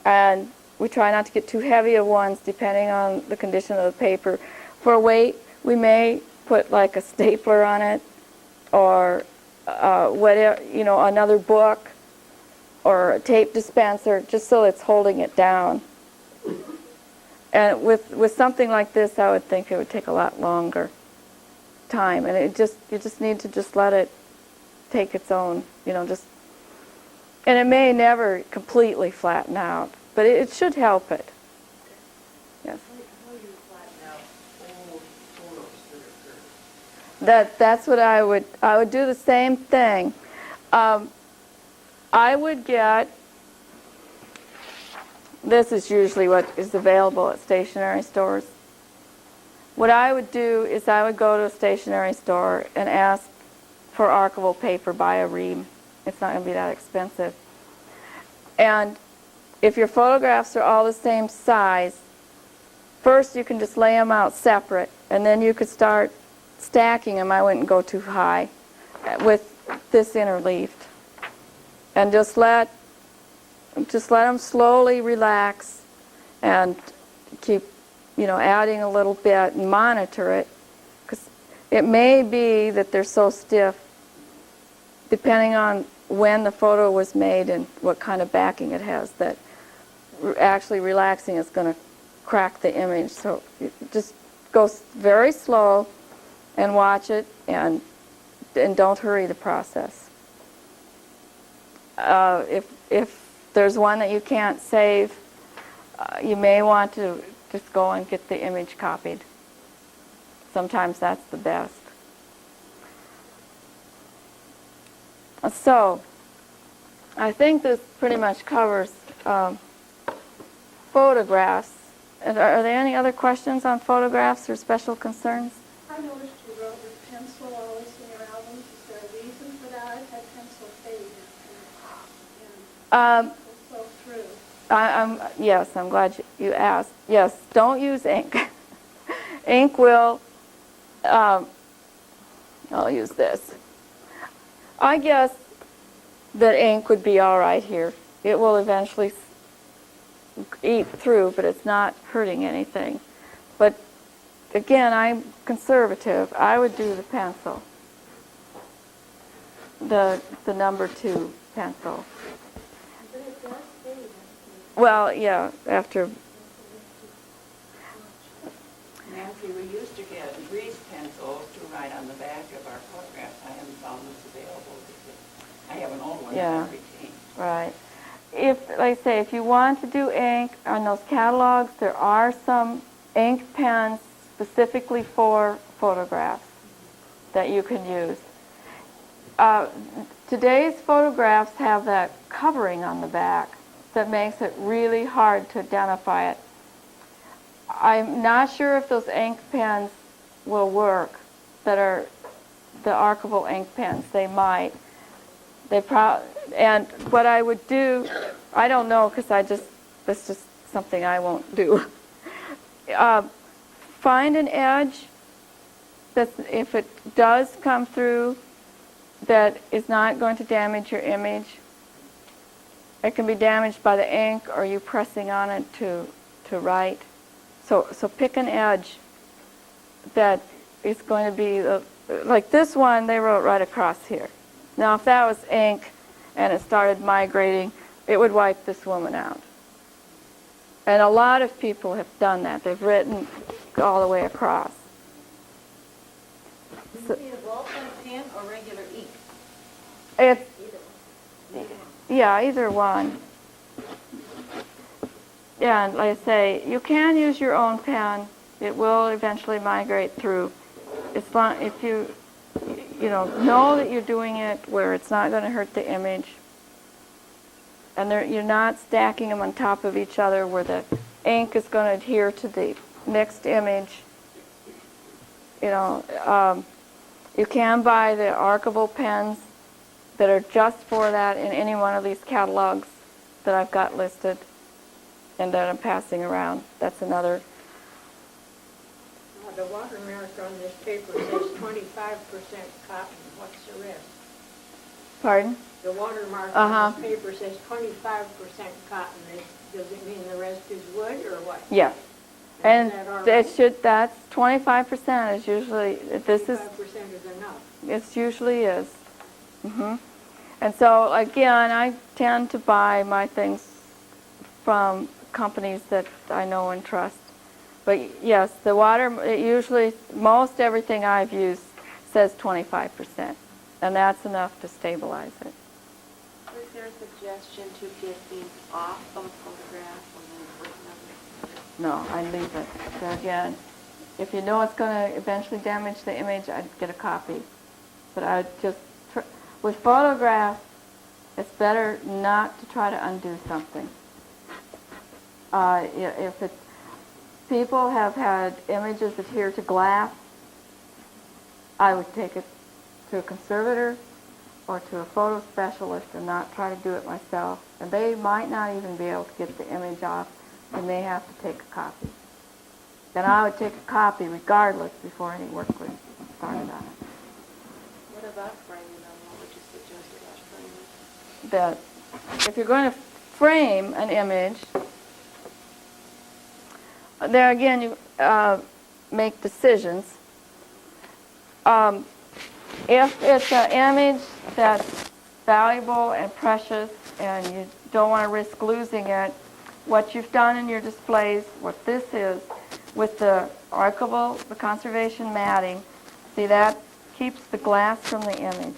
And we try not to get too heavy of ones depending on the condition of the paper. For weight, we may put like a stapler on it, or whatever, another book, or a tape dispenser, just so it's holding it down. And with something like this, I would think it would take a lot longer time, and you just need to just let it take its own, and it may never completely flatten out, but it should help it. Yes. How do you flatten out old photos that are curved? That's what I would do the same thing. I would get, this is usually what is available at stationery stores. What I would do is I would go to a stationery store and ask for archival paper by a ream. It's not going to be that expensive. And if your photographs are all the same size, first you can just lay them out separate, and then you could start stacking them. I wouldn't go too high with this interleaved. And just let them slowly relax, and keep, adding a little bit and monitor it, because it may be that they're so stiff, depending on when the photo was made and what kind of backing it has, that actually relaxing is going to crack the image. So just very slow and watch it, and don't hurry the process. If there's one that you can't save, you may want to just go and get the image copied. Sometimes that's the best. So, I think this pretty much covers photographs. Are there any other questions on photographs or special concerns? I noticed you wrote with pencil always in your albums. Is there a reason for that? I've had pencil fade and so through. Yes, I'm glad you asked. Yes, don't use ink. Ink will, I'll use this. I guess that ink would be all right here. It will eventually eat through, but it's not hurting anything. But again, I'm conservative. I would do the pencil, the number 2 pencil. But it does fade. Well, yeah, after. Nancy, we used to get grease pencils to write on the back of our photographs. I haven't found this available. I have an old one that Yeah. I retained. Right. If, like I say, if you want to do ink on those catalogs, there are some ink pens specifically for photographs that you can use. Today's photographs have that covering on the back that makes it really hard to identify it. I'm not sure if those ink pens will work that are the archival ink pens. They might. And what I would do, I don't know, because that's just something I won't do. Find an edge that, if it does come through, that is not going to damage your image. It can be damaged by the ink or you pressing on it to write. So pick an edge that is going to be, like this one, they wrote right across here. Now, if that was ink and it started migrating, it would wipe this woman out. And a lot of people have done that. They've written all the way across. Is it a ballpoint pen or regular ink? It's, Either. yeah, either one. Yeah, and like I say, you can use your own pen. It will eventually migrate through. It's long, if you know that you're doing it where it's not going to hurt the image, and you're not stacking them on top of each other where the ink is going to adhere to the mixed image. You can buy the archival pens that are just for that in any one of these catalogs that I've got listed and that I'm passing around. That's another. The watermark on this paper says 25% cotton. What's the rest? Pardon? The watermark Uh-huh. on this paper says 25% cotton. Does it mean the rest is wood or what? Yeah. And that all right? that's 25% is usually, this is, 25% is enough. it usually is. And so again, I tend to buy my things from companies that I know and trust. But yes, the water, it usually, most everything I've used says 25%, and that's enough to stabilize it. Is there a suggestion to get these off of a photograph when they're written No, I leave it. So again, if you know it's going to eventually damage the image, I'd get a copy. But I would just, with photographs, it's better not to try to undo something. If it's, people have had images adhere to glass, I would take it to a conservator or to a photo specialist and not try to do it myself. And they might not even be able to get the image off, and they have to take a copy. Then I would take a copy regardless before any work was started on it. What about framing them? What would you suggest about framing? That if you're going to frame an image, there again you make decisions. If it's an image that's valuable and precious and you don't want to risk losing it, what you've done in your displays, what this is with the archivable, the conservation matting. See, that keeps the glass from the image.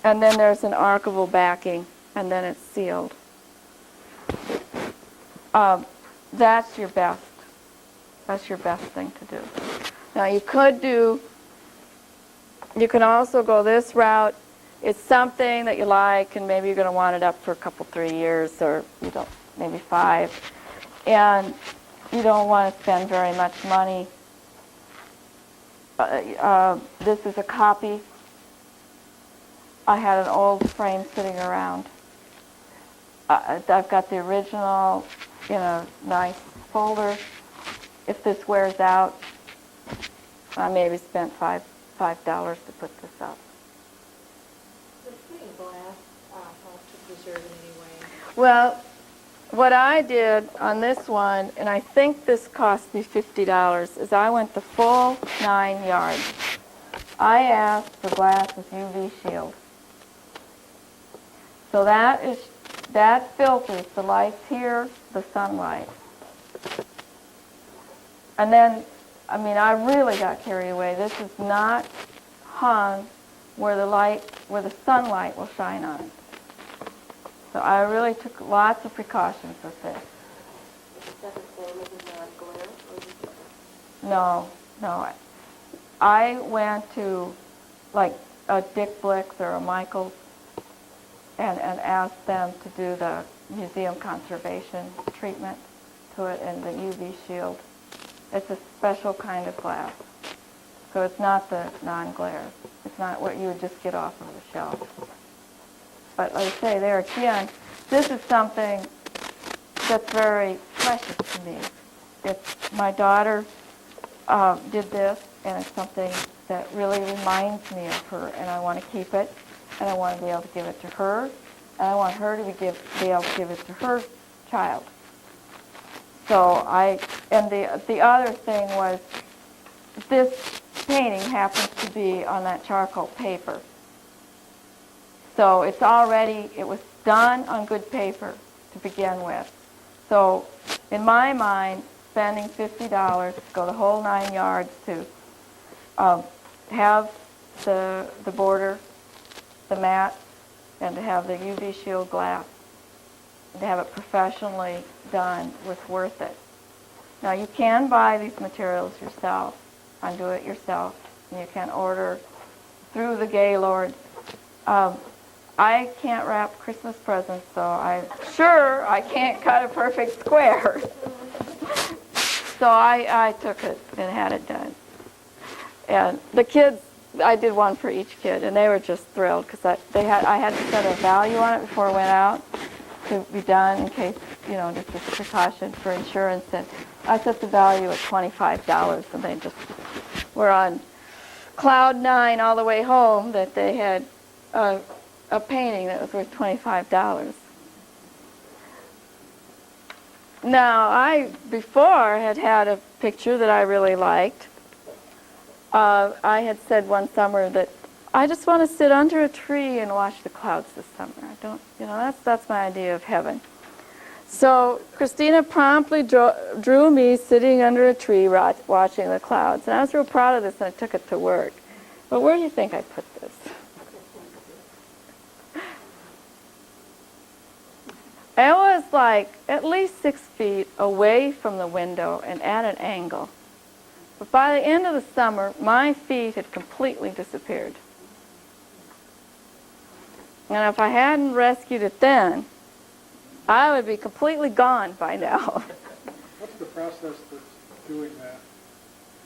And then there's an archivable backing, and then it's sealed. That's your best. That's your best thing to do. Now you can also go this route. It's something that you like, and maybe you're going to want it up for a couple, 3 years, or you don't, maybe 5. And you don't want to spend very much money. This is a copy. I had an old frame sitting around. I've got the original in a nice folder. If this wears out, I maybe spent $5 to put this up. Does putting glass help to preserve in any way? Well, what I did on this one, and I think this cost me $50, is I went the full 9 yards. I asked for glass with UV shield. So that filters the lights here, the sunlight. And then, I mean, I really got carried away. This is not hung where the sunlight will shine on it. So I really took lots of precautions with this. Is that the same as a non-glare? Or is it different? No. I went to like a Dick Blix or a Michaels and asked them to do the museum conservation treatment to it and the UV shield. It's a special kind of glass. So it's not the non-glare. It's not what you would just get off of the shelf. But like I say, there again, this is something that's very precious to me. My daughter did this, and it's something that really reminds me of her, and I want to keep it, and I want to be able to give it to her, and I want her to be able to give it to her child. So the other thing was, this painting happens to be on that charcoal paper. So it was done on good paper to begin with. So in my mind, spending $50 to go the whole 9 yards to have the border, the mat, and to have the UV shield glass, and to have it professionally done was worth it. Now you can buy these materials yourself and do it yourself. And you can order through the Gaylord. I can't wrap Christmas presents, so I'm sure I can't cut a perfect square. So I took it and had it done. And the kids, I did one for each kid, and they were just thrilled because I had to set a value on it before it went out to be done in case, just as a precaution for insurance. And I set the value at $25, and they just were on cloud 9 all the way home that they had a painting that was worth $25. Now, I before had a picture that I really liked. I had said one summer that I just want to sit under a tree and watch the clouds this summer. I don't, that's my idea of heaven. So Christina promptly drew me sitting under a tree watching the clouds. And I was real proud of this, and I took it to work. But where do you think I put this? It was like at least 6 feet away from the window and at an angle. But by the end of the summer, my feet had completely disappeared. And if I hadn't rescued it then, I would be completely gone by now. What's the process that's doing that?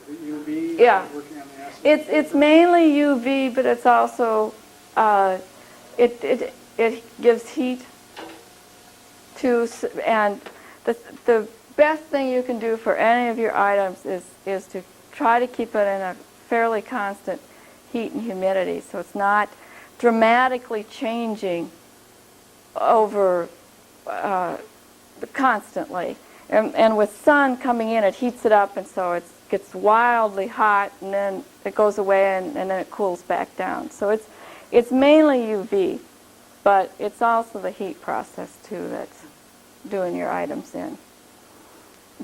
Is it UV? Yeah. Working on the acid? It's mainly UV, but it's also, it gives heat to, and the best thing you can do for any of your items is to try to keep it in a fairly constant heat and humidity, so it's not dramatically changing over constantly. And with sun coming in, it heats it up, and so it gets wildly hot, and then it goes away, and then it cools back down. So it's mainly UV, but it's also the heat process too that's doing your items in.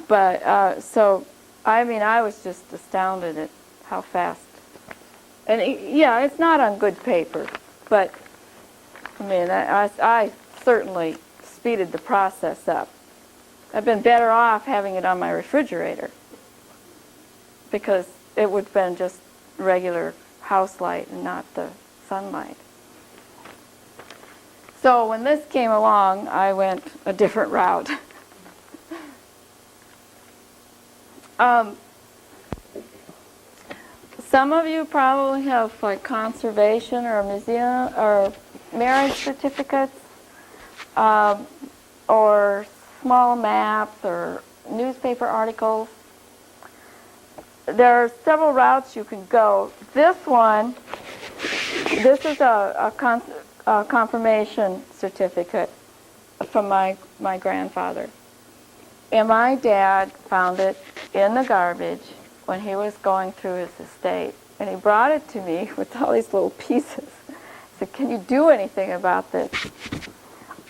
But, so, I mean, I was just astounded at how fast. And, yeah, it's not on good paper, but, I mean, I certainly speeded the process up. I've been better off having it on my refrigerator because it would have been just regular house light and not the sunlight. So when this came along, I went a different route. Some of you probably have like conservation or museum or marriage certificates, or small maps or newspaper articles. There are several routes you can go. This is a confirmation certificate from my grandfather. And my dad found it in the garbage when he was going through his estate. And he brought it to me with all these little pieces. I said, can you do anything about this?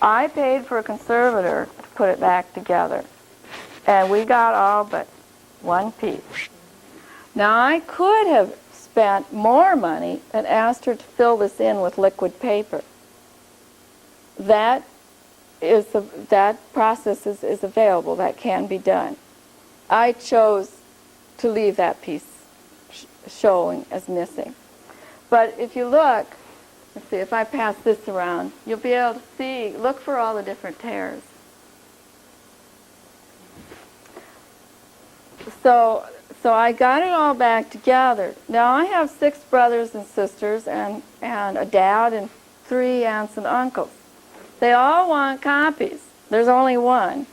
I paid for a conservator to put it back together. And we got all but one piece. Now, I could have spent more money and asked her to fill this in with liquid paper. That process is available. That can be done. I chose to leave that piece showing as missing. But if you look, let's see, if I pass this around, you'll be able to see, look for all the different tears. So I got it all back together. Now I have 6 brothers and sisters and a dad and 3 aunts and uncles. They all want copies. There's only one.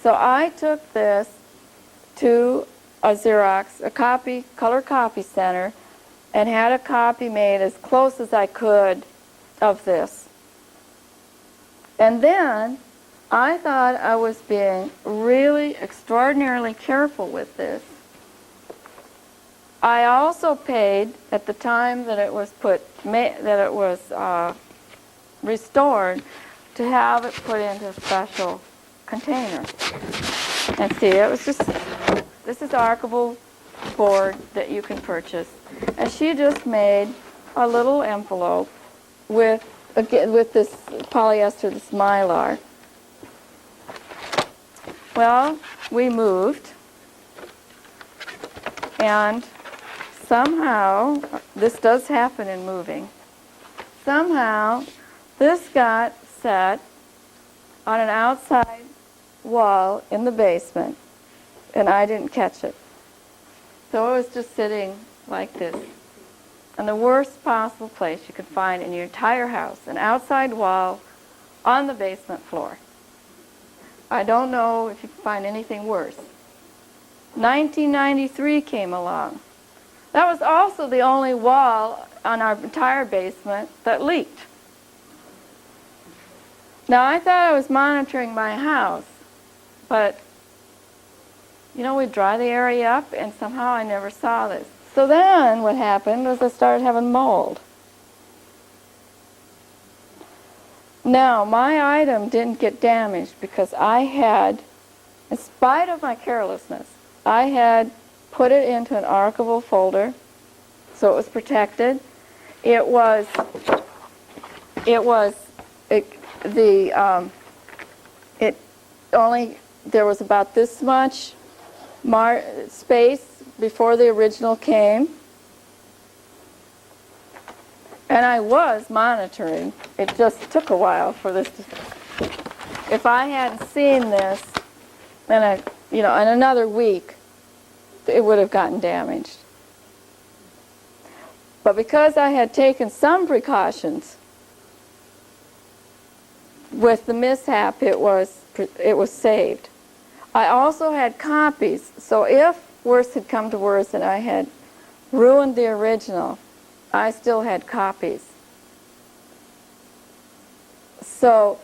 So I took this to a Xerox, color copy center, and had a copy made as close as I could of this. And then I thought I was being really extraordinarily careful with this. I also paid at the time that it was restored to have it put into a special container. And see, it was just, this is archival board that you can purchase. And she just made a little envelope with this polyester, this Mylar. Well, we moved, and somehow, this does happen in moving, somehow this got set on an outside wall in the basement, and I didn't catch it. So it was just sitting like this, in the worst possible place you could find in your entire house, an outside wall on the basement floor. I don't know if you can find anything worse. 1993 came along. That was also the only wall on our entire basement that leaked. Now, I thought I was monitoring my house, but, you know, we'd dry the area up, and somehow I never saw this. So then what happened was I started having mold. Now, my item didn't get damaged because I had, in spite of my carelessness, I had put it into an archival folder, so it was protected. There was about this much space before the original came. And I was monitoring. It just took a while for this to... If I hadn't seen this, then in another week, it would have gotten damaged. But because I had taken some precautions with the mishap, it was saved. I also had copies, so if worse had come to worse and I had ruined the original, I still had copies. So,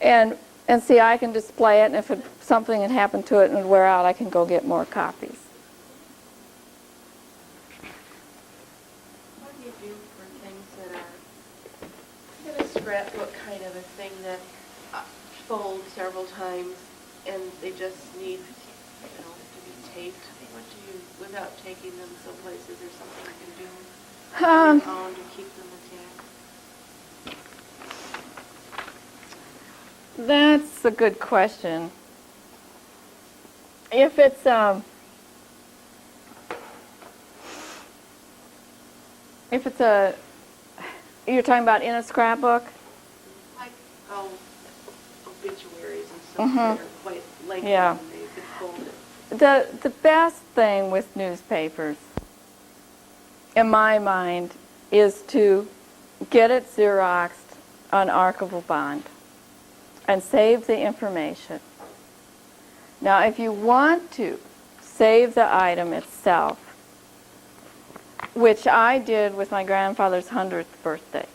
and see, I can display it, and if something had happened to it and it would wear out, I can go get more copies. What do you do for things that are in a scrapbook kind of a thing that fold several times and they just need you know, to be taped? What do you, without taking them someplace, is there something you can do on your own to keep them intact? That's a good question. If it's you're talking about in a scrapbook? Like, obituaries and stuff Mhm. that are quite lengthy Yeah. and they get folded. The best thing with newspapers, in my mind, is to get it Xeroxed on archival bond and save the information. Now, if you want to save the item itself, which I did with my grandfather's 100th birthday,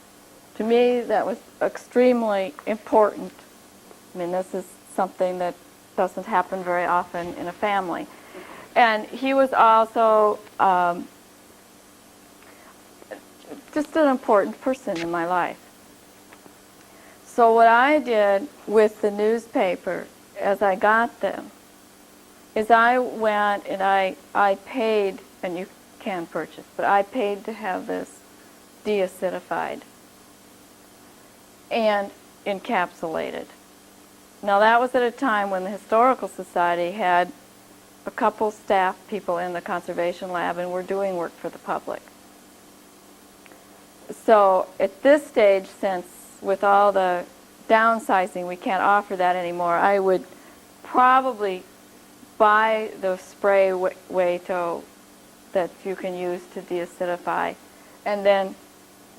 to me that was extremely important. I mean, this is something that doesn't happen very often in a family. And he was also just an important person in my life. So what I did with the newspaper as I got them is I went and I paid, and you can purchase, but I paid to have this deacidified and encapsulated. Now that was at a time when the Historical Society had a couple staff people in the conservation lab and were doing work for the public. So at this stage, since with all the downsizing we can't offer that anymore, I would probably buy the spray Wato that you can use to deacidify, and then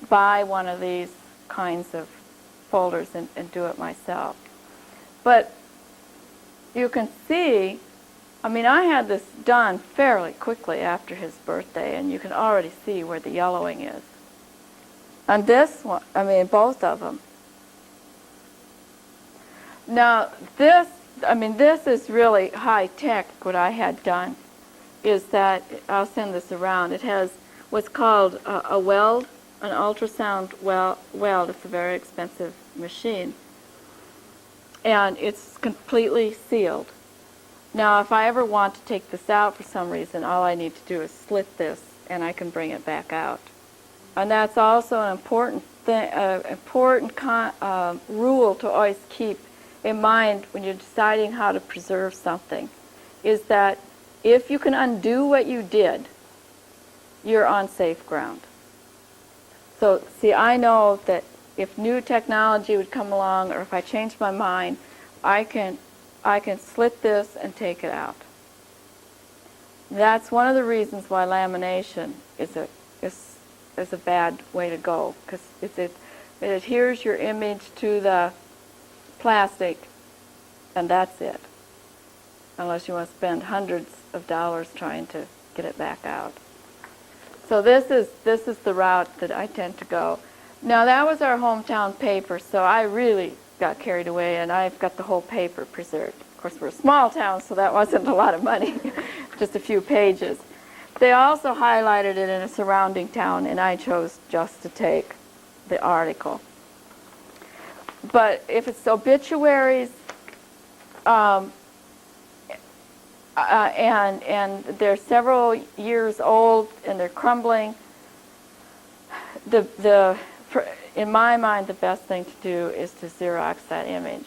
buy one of these kinds of folders and do it myself. But you can see, I mean, I had this done fairly quickly after his birthday, and you can already see where the yellowing is. And this one, I mean, both of them. Now, this is really high tech. What I had done is that, I'll send this around, it has what's called a weld, an ultrasound weld. It's a very expensive machine. And it's completely sealed. Now, if I ever want to take this out for some reason, all I need to do is slit this, and I can bring it back out. And that's also an important rule to always keep in mind when you're deciding how to preserve something, is that if you can undo what you did, you're on safe ground. So, see, I know that if new technology would come along, or if I change my mind, I can slit this and take it out. That's one of the reasons why lamination is a bad way to go, because it adheres your image to the plastic, and that's it. Unless you want to spend hundreds of dollars trying to get it back out. So this is the route that I tend to go. Now that was our hometown paper, so I really got carried away, and I've got the whole paper preserved. Of course, we're a small town, so that wasn't a lot of money, just a few pages. They also highlighted it in a surrounding town, and I chose just to take the article. But if it's obituaries, and they're several years old and they're crumbling, in my mind, the best thing to do is to Xerox that image.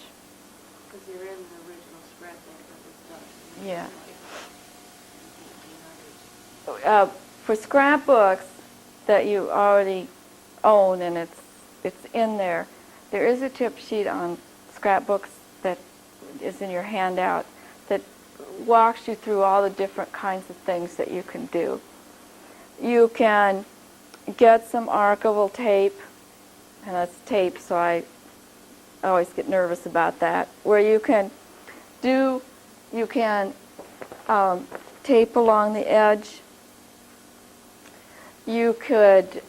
Because you're in the original spread that was done. Yeah. For scrapbooks that you already own and it's in there, there is a tip sheet on scrapbooks that is in your handout that walks you through all the different kinds of things that you can do. You can get some archival tape, and that's tape, so I always get nervous about that, where you can tape along the edge. You could,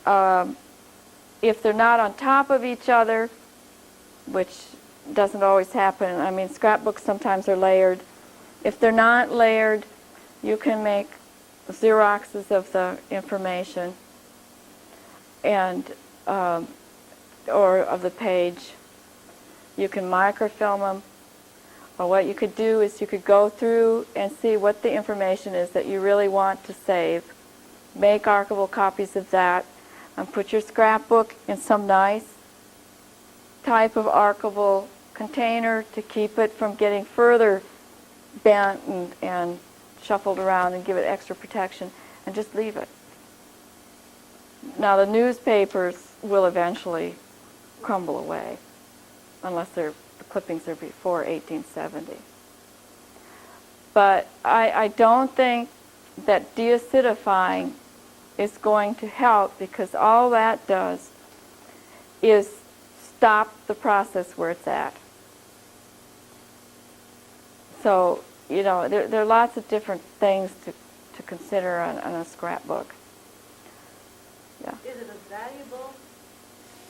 if they're not on top of each other, which doesn't always happen, I mean, scrapbooks sometimes are layered. If they're not layered, you can make Xeroxes of the information and or of the page. You can microfilm them, Well, what you could do is you could go through and see what the information is that you really want to save, make archival copies of that, and put your scrapbook in some nice type of archival container to keep it from getting further bent and shuffled around, and give it extra protection, and just leave it. Now, the newspapers will eventually crumble away, unless the clippings are before 1870. But I don't think that deacidifying is going to help, because all that does is stop the process where it's at. So, you know, there are lots of different things to consider on a scrapbook. Yeah. Is it as valuable,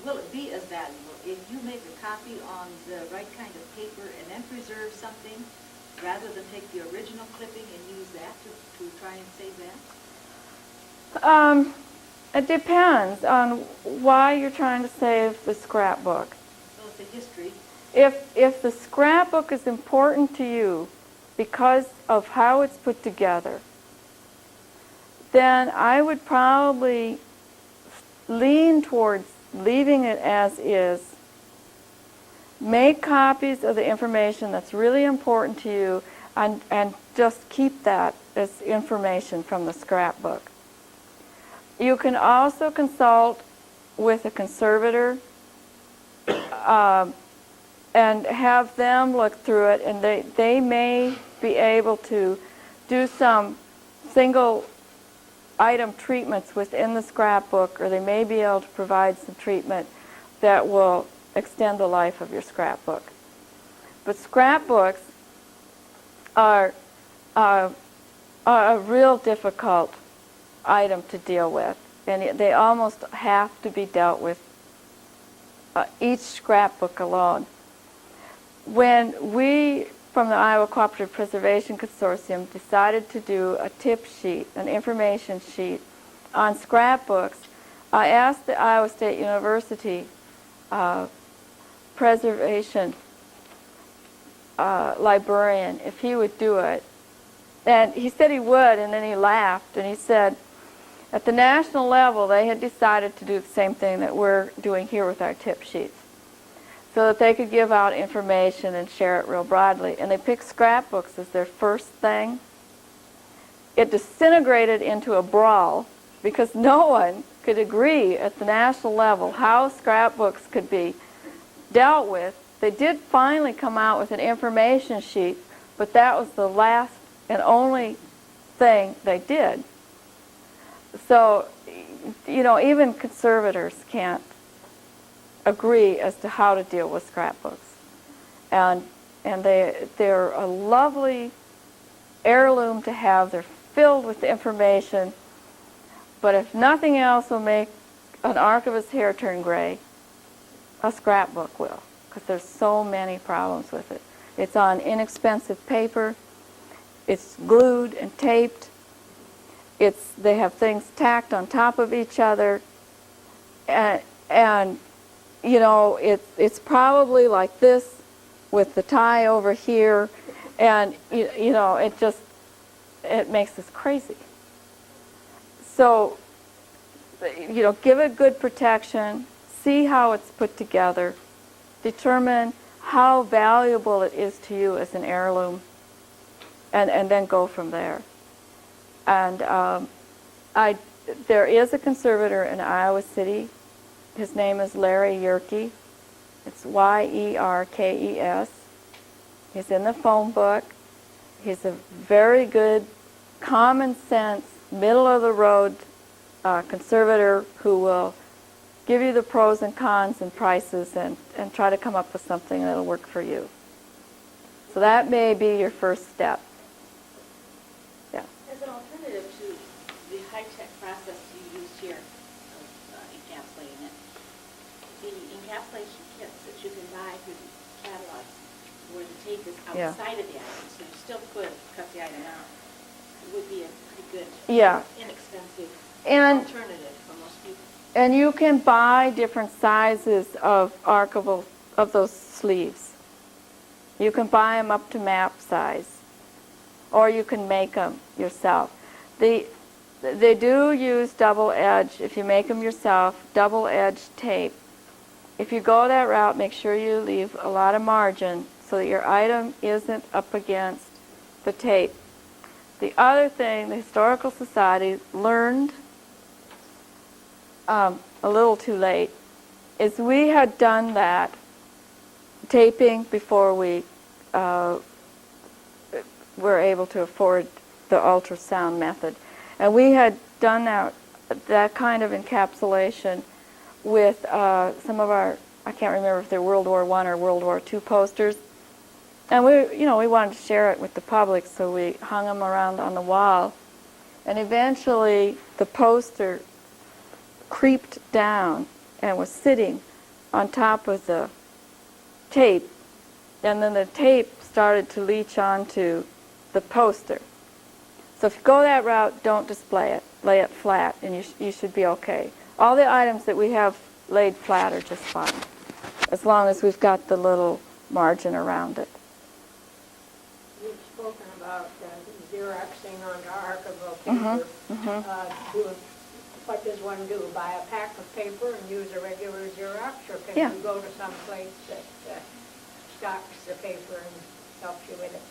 will it be as valuable if you make a copy on the right kind of paper and then preserve something, rather than take the original clipping and use that to try and save that? It depends on why you're trying to save the scrapbook. So it's the history. If the scrapbook is important to you because of how it's put together, then I would probably lean towards leaving it as is. Make copies of the information that's really important to you, and just keep that as information from the scrapbook. You can also consult with a conservator and have them look through it, and they may be able to do some single item treatments within the scrapbook, or they may be able to provide some treatment that will extend the life of your scrapbook. But scrapbooks are a real difficult item to deal with, and they almost have to be dealt with each scrapbook alone. When we, from the Iowa Cooperative Preservation Consortium, decided to do a tip sheet, an information sheet on scrapbooks, I asked the Iowa State University preservation librarian if he would do it. And he said he would, and then he laughed, and he said, at the national level, they had decided to do the same thing that we're doing here with our tip sheets, so that they could give out information and share it real broadly. And they picked scrapbooks as their first thing. It disintegrated into a brawl, because no one could agree at the national level how scrapbooks could be dealt with. They did finally come out with an information sheet, but that was the last and only thing they did. So, you know, even conservators can't agree as to how to deal with scrapbooks. And they're a lovely heirloom to have. They're filled with information. But if nothing else will make an archivist's hair turn gray, a scrapbook will, because there's so many problems with it. It's on inexpensive paper. It's glued and taped. They have things tacked on top of each other, and you know, it's probably like this with the tie over here, and you know, it makes us crazy. So, you know, give it good protection, see how it's put together, determine how valuable it is to you as an heirloom, and then go from there. And there is a conservator in Iowa City. His name is Larry Yerkes. It's Yerkes. He's in the phone book. He's a very good, common sense, middle of the road conservator who will give you the pros and cons and prices and try to come up with something that'll work for you. So that may be your first step. Yeah. As an alternative to the high-tech process you use here of encapsulating it, the encapsulation kits that you can buy through the catalogs, where the tape is outside of the item, so you still could cut the item out, would be a pretty good, inexpensive alternative for most people. And you can buy different sizes of archival, of those sleeves. You can buy them up to map size, or you can make them yourself. They do use double edge, if you make them yourself, double edge tape. If you go that route, make sure you leave a lot of margin so that your item isn't up against the tape. The other thing the Historical Society learned a little too late is we had done that taping before we were able to afford the ultrasound method. And we had done that kind of encapsulation with some of our, I can't remember if they're World War I or World War II posters. And we wanted to share it with the public, so we hung them around on the wall. And eventually the poster creeped down and was sitting on top of the tape. And then the tape started to leach onto the poster. So if you go that route, don't display it. Lay it flat, and you should be okay. All the items that we have laid flat are just fine, as long as we've got the little margin around it. You've spoken about Xeroxing onto archival paper. What does one do? Buy a pack of paper and use a regular Xerox, or can Yeah. you go to some place that stocks the paper and helps you with it?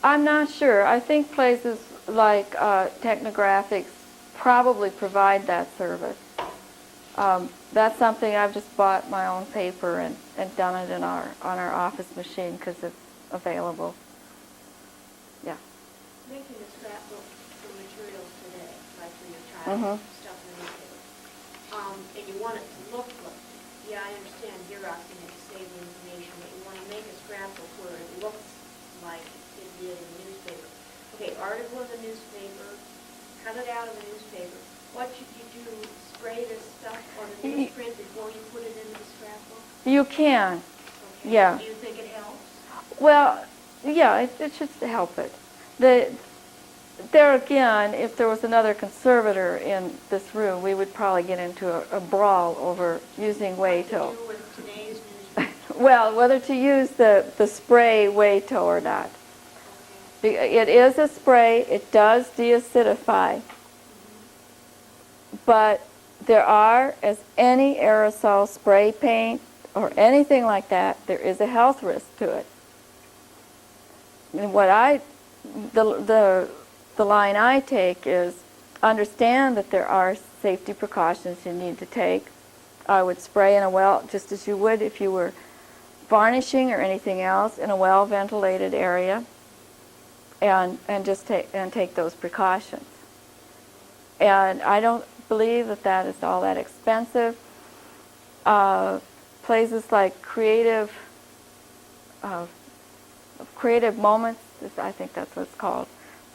I'm not sure. I think places like Technographics probably provide that service. That's something I've just bought my own paper and done it on our office machine because it's available. Yeah. Making a scrapbook for materials today, like for your child, stuff in the newspaper, and you want it to look like, yeah, I understand Xeroxing it to save the information, but you want to make a scrapbook where it looks like it did in the newspaper. Okay, article in the newspaper, cut it out of the newspaper. What should you do? Spray this stuff on the newsprint before you put it into the scrapbook? You can. Okay. Yeah. Do you think it helps? Well, yeah, it should help it. There again, if there was another conservator in this room, we would probably get into a brawl over using Wato. What to do with today's newspaper? Well, whether to use the spray Wato or not. It is a spray. It does deacidify. But there are, as any aerosol spray paint or anything like that, there is a health risk to it. And the line I take is understand that there are safety precautions you need to take. I would spray in a well, just as you would if you were varnishing or anything else, in a well-ventilated area, and just take those precautions. And I don't believe that is all that expensive. Places like Creative Moments, I think that's what it's called,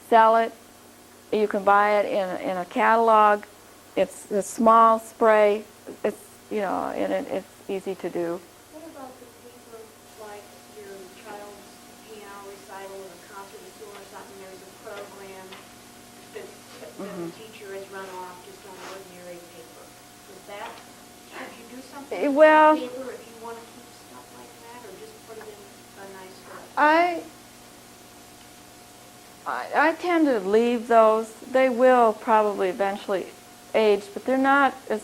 sell it. You can buy it in a catalog. It's a small spray. It's and it's easy to do. What about the paper, like your child's piano recital or concert at school or something, there's a program that the teacher has run off just on ordinary paper? Should you do something with Well, paper if you want to keep stuff like that, or just put it in a nice book? I tend to leave those. They will probably eventually age, but they're not as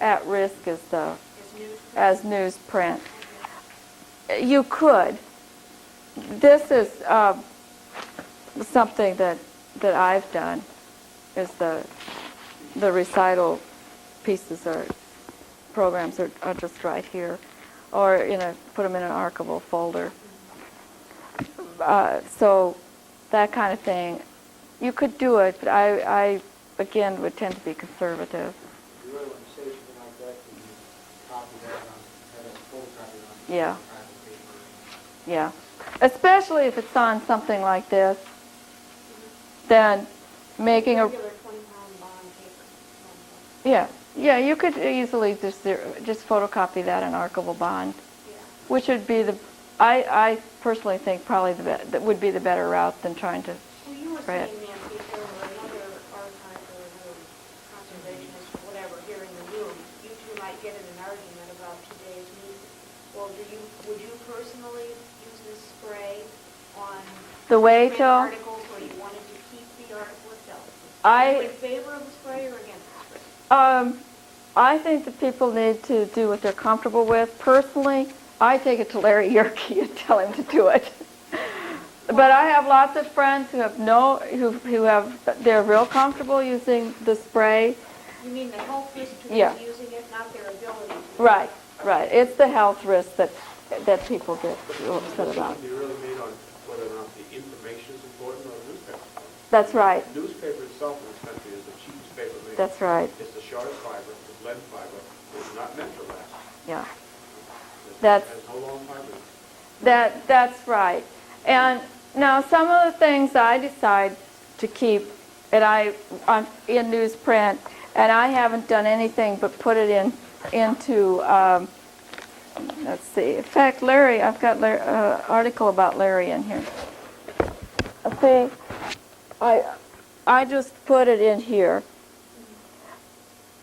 at risk as newsprint. You could. This is something that I've done. Is the recital pieces or programs are just right here, or put them in an archival folder. So that kind of thing, you could do it, but I again would tend to be conservative. If you really want to say something like that, you can copy that have a photocopy on Yeah. paper. Yeah, especially if it's on something like this, then making a Regular 20-pound bond paper. yeah, you could easily just photocopy that in archival bond, Yeah. which would be I personally think probably that would be the better route than trying to Well, you were spray it. saying, Nancy, if there were another archiver or conservationist or whatever here in the room, you two might get in an argument about today's music. Well, would you personally use this spray on The way print to, articles, or you wanted to keep the article itself? Are you in favor of the spray or against the spray? I think that people need to do what they're comfortable with. Personally, I take it to Larry Yerke and tell him to do it. But I have lots of friends who have they're real comfortable using the spray. You mean the health risk to Yeah. them using it, not their ability to? Right, right. It's the health risk that people get upset about. Be really made on whether or not the information is important or the newspaper. That's right. The newspaper itself in this country is the cheapest paper made. That's right. It's the shortest fiber, it's lead fiber, it's not meant to last. Yeah. It That's- has no long fiber. That's right. And now some of the things I decide to keep, and I'm in newsprint, and I haven't done anything but put it into. Let's see. In fact, Larry, I've got an article about Larry in here. See, I just put it in here.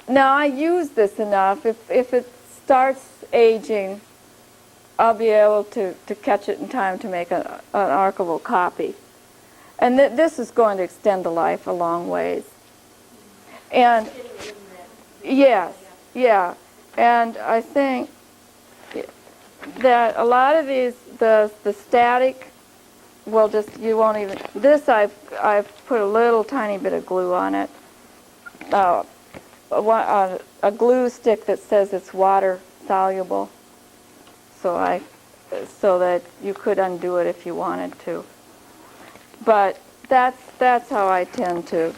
Now I use this enough. If it starts aging, I'll be able to catch it in time to make an archival copy. And this is going to extend the life a long ways. And yes, yeah. And I think that a lot of these, the static, well, just, you won't even, this I've put a little tiny bit of glue on it. A glue stick that says it's water soluble. So that you could undo it if you wanted to. But that's how I tend to.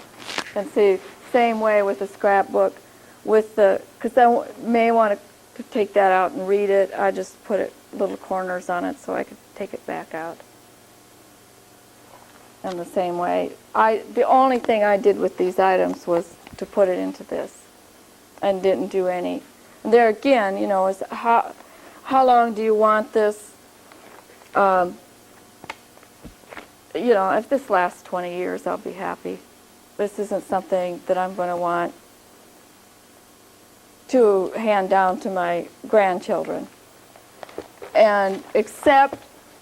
And see, same way with the scrapbook, because I may want to take that out and read it. I just put little corners on it so I could take it back out. In the same way, the only thing I did with these items was to put it into this, and didn't do any. There again, is how long do you want this? If this lasts 20 years, I'll be happy. This isn't something that I'm going to want to hand down to my grandchildren. And except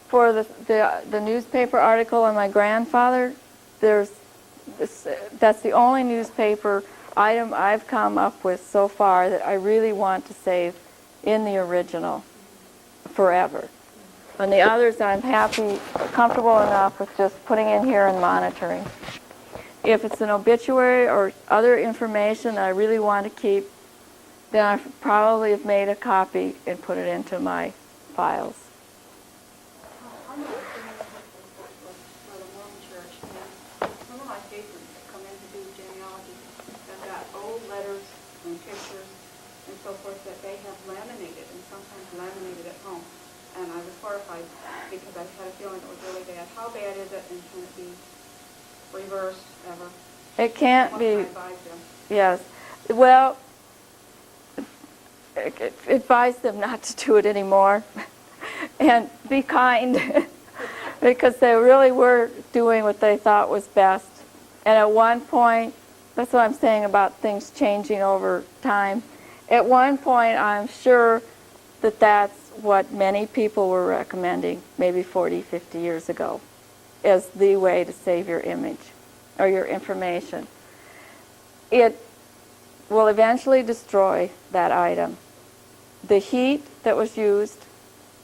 for the newspaper article on my grandfather, that's the only newspaper item I've come up with so far that I really want to save in the original forever. And the others I'm comfortable enough with just putting in here and monitoring. If it's an obituary or other information that I really want to keep, then I probably have made a copy and put it into my files. I'm not for the Mormon Church, and some of my patients that come in to do genealogy have got old letters and pictures and so forth that they have laminated, and sometimes laminated at home. And I was horrified because I had a feeling it was really bad. How bad is it, and can it be reversed ever? It can't What be. can I advise them? Yes. Well, advise them not to do it anymore and be kind because they really were doing what they thought was best. And at one point, that's what I'm saying about things changing over time. At one point, I'm sure that that's what many people were recommending maybe 40, 50 years ago as the way to save your image or your information. It will eventually destroy that item. The heat that was used,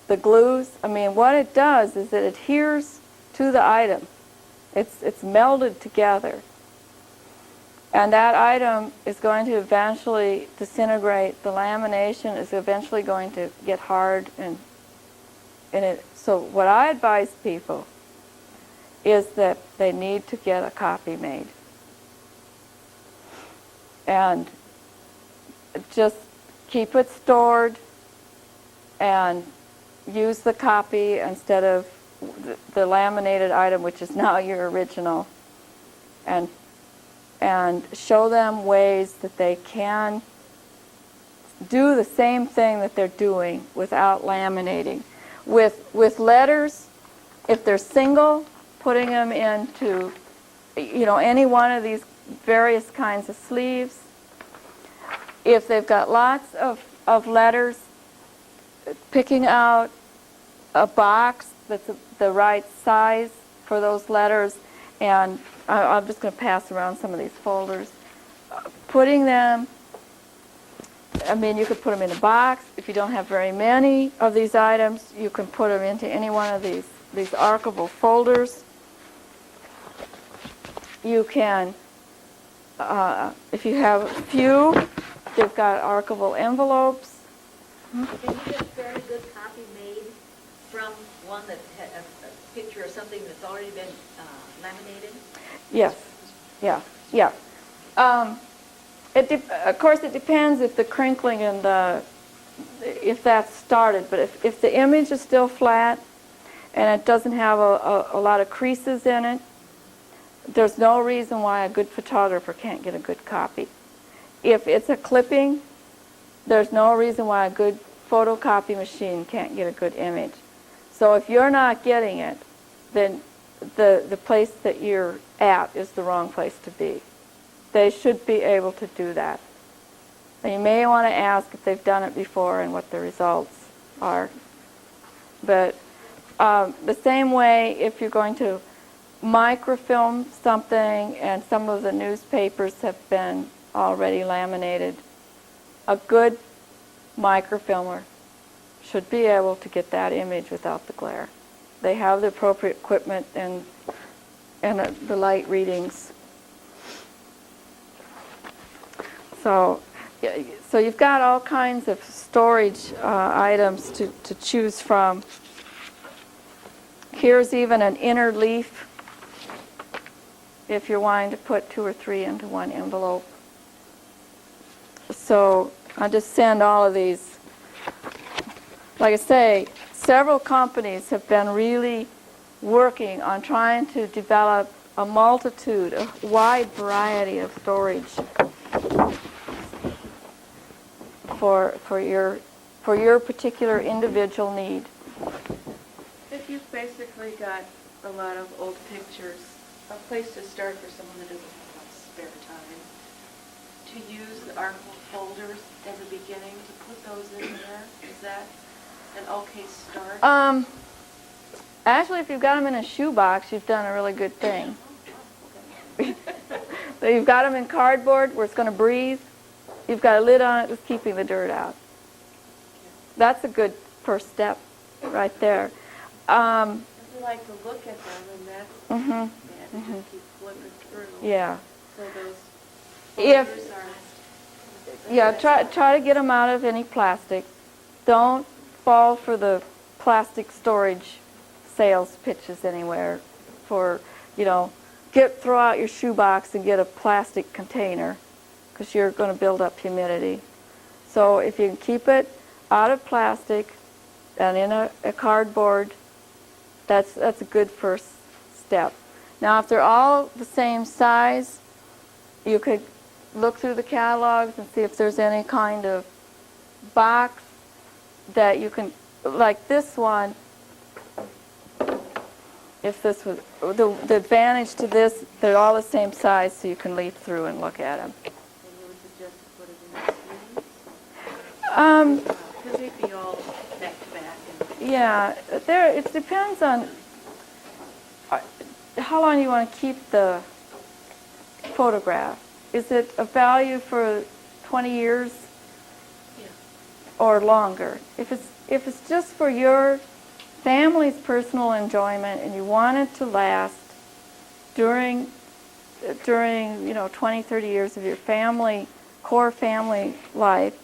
the glues, what it does is it adheres to the item. It's melded together. And that item is going to eventually disintegrate. The lamination is eventually going to get hard. So what I advise people is that they need to get a copy made. And just keep it stored and use the copy instead of the laminated item, which is now your original, and show them ways that they can do the same thing that they're doing without laminating. With letters, if they're single, putting them into any one of these various kinds of sleeves. If they've got lots of letters, picking out a box that's the right size for those letters, and I'm just going to pass around some of these folders. Putting them, I mean, you could put them in a box. If you don't have very many of these items, you can put them into any one of these archivable folders. You can, if you have a few, they've got archivable envelopes. Can you get a fairly good copy made from one that had a picture of something that's already been laminated? Yes, yeah. Of course, it depends if the crinkling and if that's started. But if the image is still flat and it doesn't have a lot of creases in it, there's no reason why a good photographer can't get a good copy. If it's a clipping, there's no reason why a good photocopy machine can't get a good image. So if you're not getting it, then the place that you're at is the wrong place to be. They should be able to do that. And you may want to ask if they've done it before and what the results are. But the same way, if you're going to microfilm something and some of the newspapers have been already laminated, a good microfilmer should be able to get that image without the glare. They have the appropriate equipment and the light readings. So you've got all kinds of storage items to choose from. Here's even an inner leaf if you're wanting to put 2 or 3 into one envelope. So I'll just send all of these. Like I say, several companies have been really working on trying to develop a multitude, a wide variety of storage for your particular individual need. If you've basically got a lot of old pictures, a place to start for someone that doesn't have much spare time, to use the archival folders as a beginning, to put those in there, is that an okay start? Actually, if you've got them in a shoebox, you've done a really good thing. So you've got them in cardboard where it's going to breathe. You've got a lid on it that's keeping the dirt out. That's a good first step right there. I like to look at them, and that's bad. You just keep flipping through. Yeah. So those If folders are... Yeah, try to get them out of any plastic. Don't fall for the plastic storage sales pitches anywhere for, throw out your shoebox and get a plastic container because you're going to build up humidity. So if you can keep it out of plastic and in a cardboard, that's a good first step. Now, if they're all the same size, you could look through the catalogs and see if there's any kind of box that you can, like this one, if this was, the advantage to this, they're all the same size so you can leaf through and look at them. And you would suggest to put it in the sleeves? Because they'd be all back to back. Yeah, it depends on how long you want to keep the photograph. Is it of value for 20 years or longer? If it's just for your family's personal enjoyment and you want it to last during 20, 30 years of your core family life,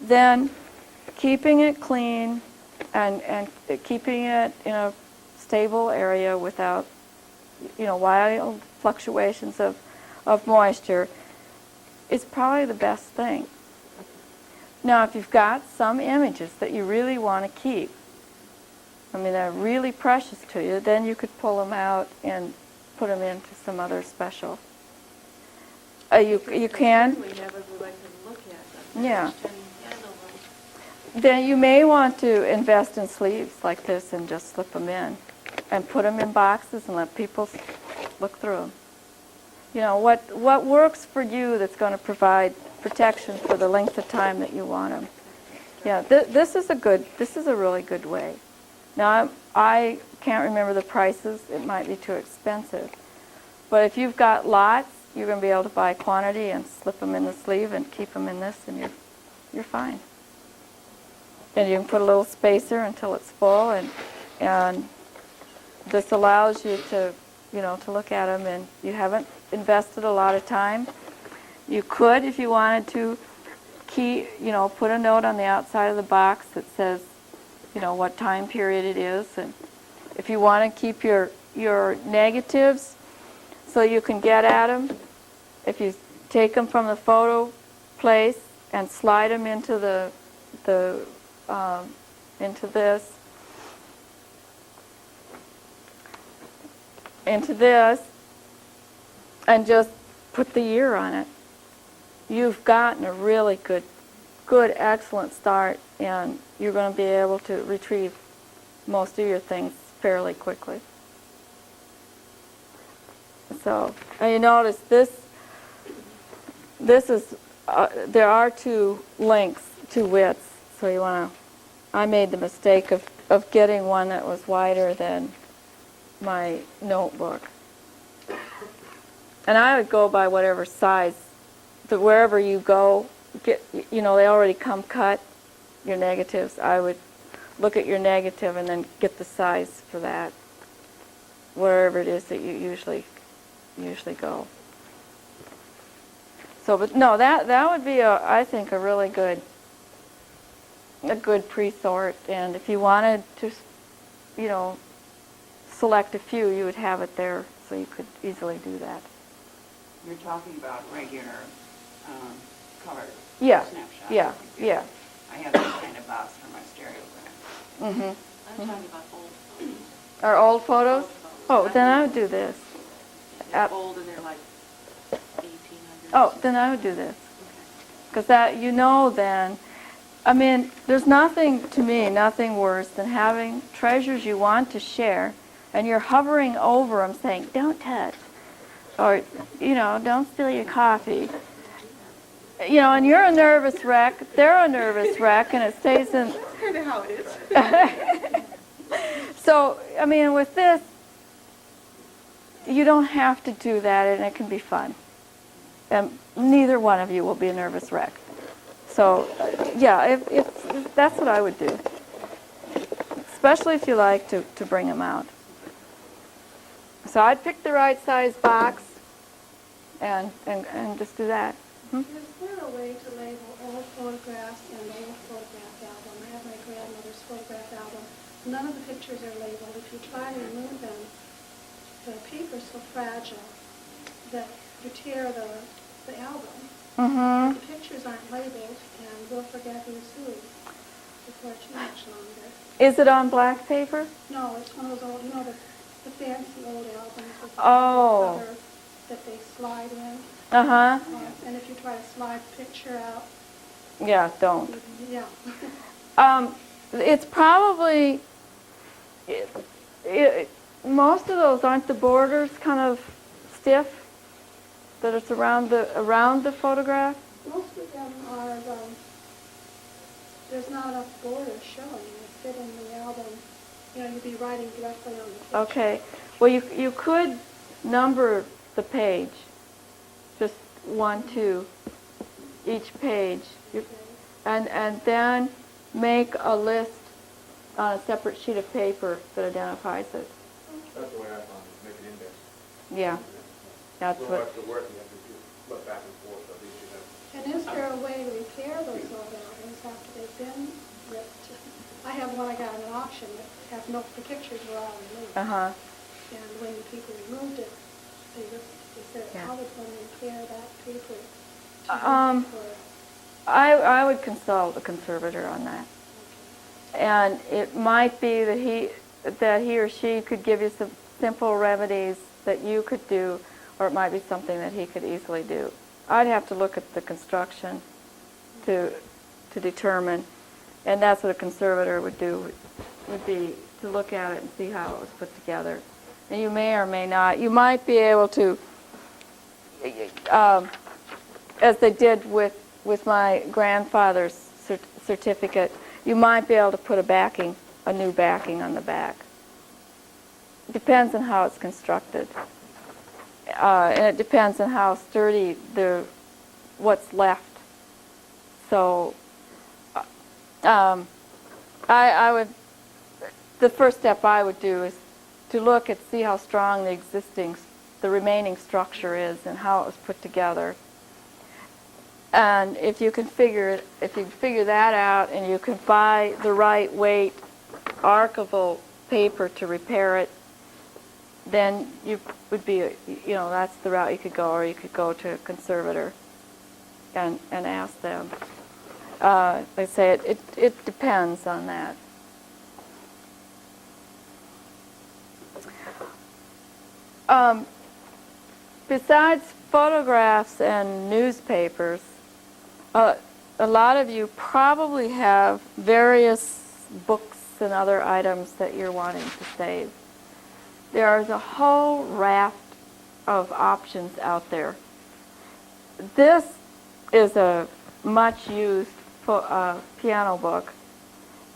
then keeping it clean and keeping it in a stable area without wild fluctuations of moisture is probably the best thing. Now, if you've got some images that you really want to keep, they're really precious to you, then you could pull them out and put them into some other special. You can. We never would like to look at them. Yeah. And handle them. Then you may want to invest in sleeves like this and just slip them in and put them in boxes and let people look through them. What works for you that's going to provide protection for the length of time that you want them. Yeah, this is a really good way. Now, I can't remember the prices. It might be too expensive. But if you've got lots, you're going to be able to buy quantity and slip them in the sleeve and keep them in this, and you're fine. And you can put a little spacer until it's full, and this allows you to, to look at them, and you haven't invested a lot of time. You could, if you wanted to, put a note on the outside of the box that says, what time period it is, and if you want to keep your negatives so you can get at them, if you take them from the photo place and slide them into into this, and just put the year on it, you've gotten a really good, excellent start, and you're going to be able to retrieve most of your things fairly quickly. So, and you notice this is, there are two lengths, two widths, so you want to, I made the mistake of getting one that was wider than my notebook. And I would go by whatever size, wherever you go, they already come cut, your negatives. I would look at your negative and then get the size for that, wherever it is that you usually go. So, but no, that would be, I think, a really good pre-sort. And if you wanted to, select a few, you would have it there, so you could easily do that. You're talking about regular color Yeah, snapshots. yeah, yeah. I have this kind of box for my stereograph. Mm-hmm. I'm talking about old photos. Are old photos? Old photos. Oh, then I would do this. They're old and they're like 1800. Oh, then I would do this. Because that, then, I mean, there's nothing worse than having treasures you want to share, and you're hovering over them saying, don't touch, or, don't spill your coffee. And you're a nervous wreck, they're a nervous wreck, and it stays in. That's kind of how it is. So, I mean, with this, you don't have to do that, and it can be fun. And neither one of you will be a nervous wreck. So, yeah, if that's what I would do. Especially if you like to bring them out. So I'd pick the right size box and just do that. Is there a way to label old photographs in an old photograph album? I have my grandmother's photograph album. None of the pictures are labeled. If you try to remove them, the paper's so fragile that you tear the album. Mm-hmm. The pictures aren't labeled, and we'll forget who's who before too much longer. Is it on black paper? No, it's one of those old, the fancy old albums with the Oh. cover that they slide in. Uh-huh. And if you try to slide the picture out, Yeah, don't. yeah. It's probably, most of those, aren't the borders kind of stiff? That it's around the photograph? Most of them are, there's not enough borders showing. They fit in the album. You'd be writing directly on the picture. Okay. Well, you could number the page. Just 1, 2, each page. And then make a list on a separate sheet of paper that identifies it. That's the way I found it, make an index. Yeah. That's So what. much the work, you have to do, look back and forth, at least you have. And is there a way to repair those old albums after they've been ripped? I have one I got at an auction that has the pictures were all removed. Uh-huh. And when the people removed it, they said, how would one repair that paper? I would consult a conservator on that. And it might be that he or she could give you some simple remedies that you could do, or it might be something that he could easily do. I'd have to look at the construction to determine, and that's what a conservator would do, would be to look at it and see how it was put together. And you may or may not, you might be able to, as they did with my grandfather's certificate, you might be able to put a backing a new backing on the back. Depends on how it's constructed. And it depends on how sturdy what's left. So I would, the first step I would do is to look and see how strong the remaining structure is and how it was put together. And if you can figure that out and you can buy the right weight archival paper to repair it, then you would be, that's the route you could go, or you could go to a conservator and ask them. Like I say, it depends on that. Besides photographs and newspapers, a lot of you probably have various books and other items that you're wanting to save. There's a whole raft of options out there. This is a much used piano book,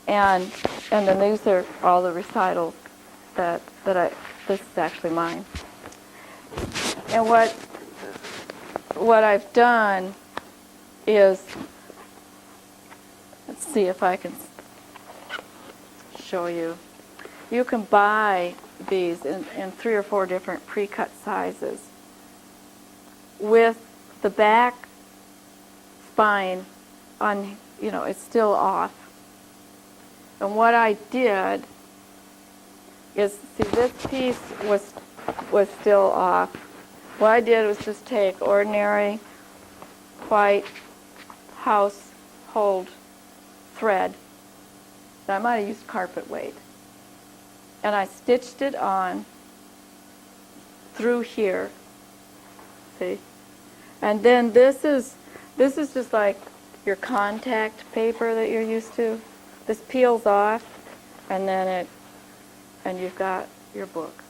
and then these are all the recitals this is actually mine. And what I've done is, let's see if I can show you. You can buy these in 3 or 4 different pre-cut sizes with the back spine on, it's still off. And what I did is, see, this piece was still off. What I did was just take ordinary white household thread. I might have used carpet weight. And I stitched it on through here. See? And then this is just like your contact paper that you're used to. This peels off, and then you've got your book.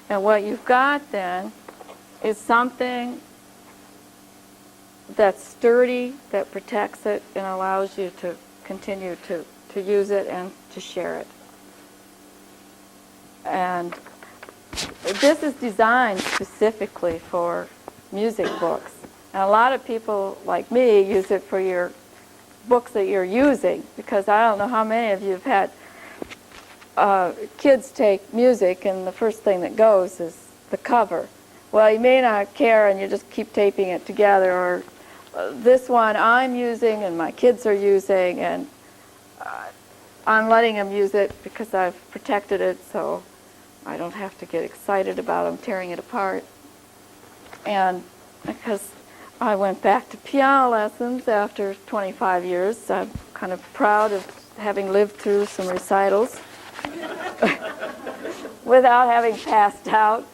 And what you've got then is something that's sturdy, that protects it, and allows you to continue to use it and to share it. And this is designed specifically for music books. And a lot of people like me use it for your books that you're using, because I don't know how many of you have had kids take music and the first thing that goes is the cover. Well, you may not care and you just keep taping it together, or this one I'm using and my kids are using, and I'm letting them use it because I've protected it so I don't have to get excited about them tearing it apart. And because I went back to piano lessons after 25 years, I'm kind of proud of having lived through some recitals without having passed out.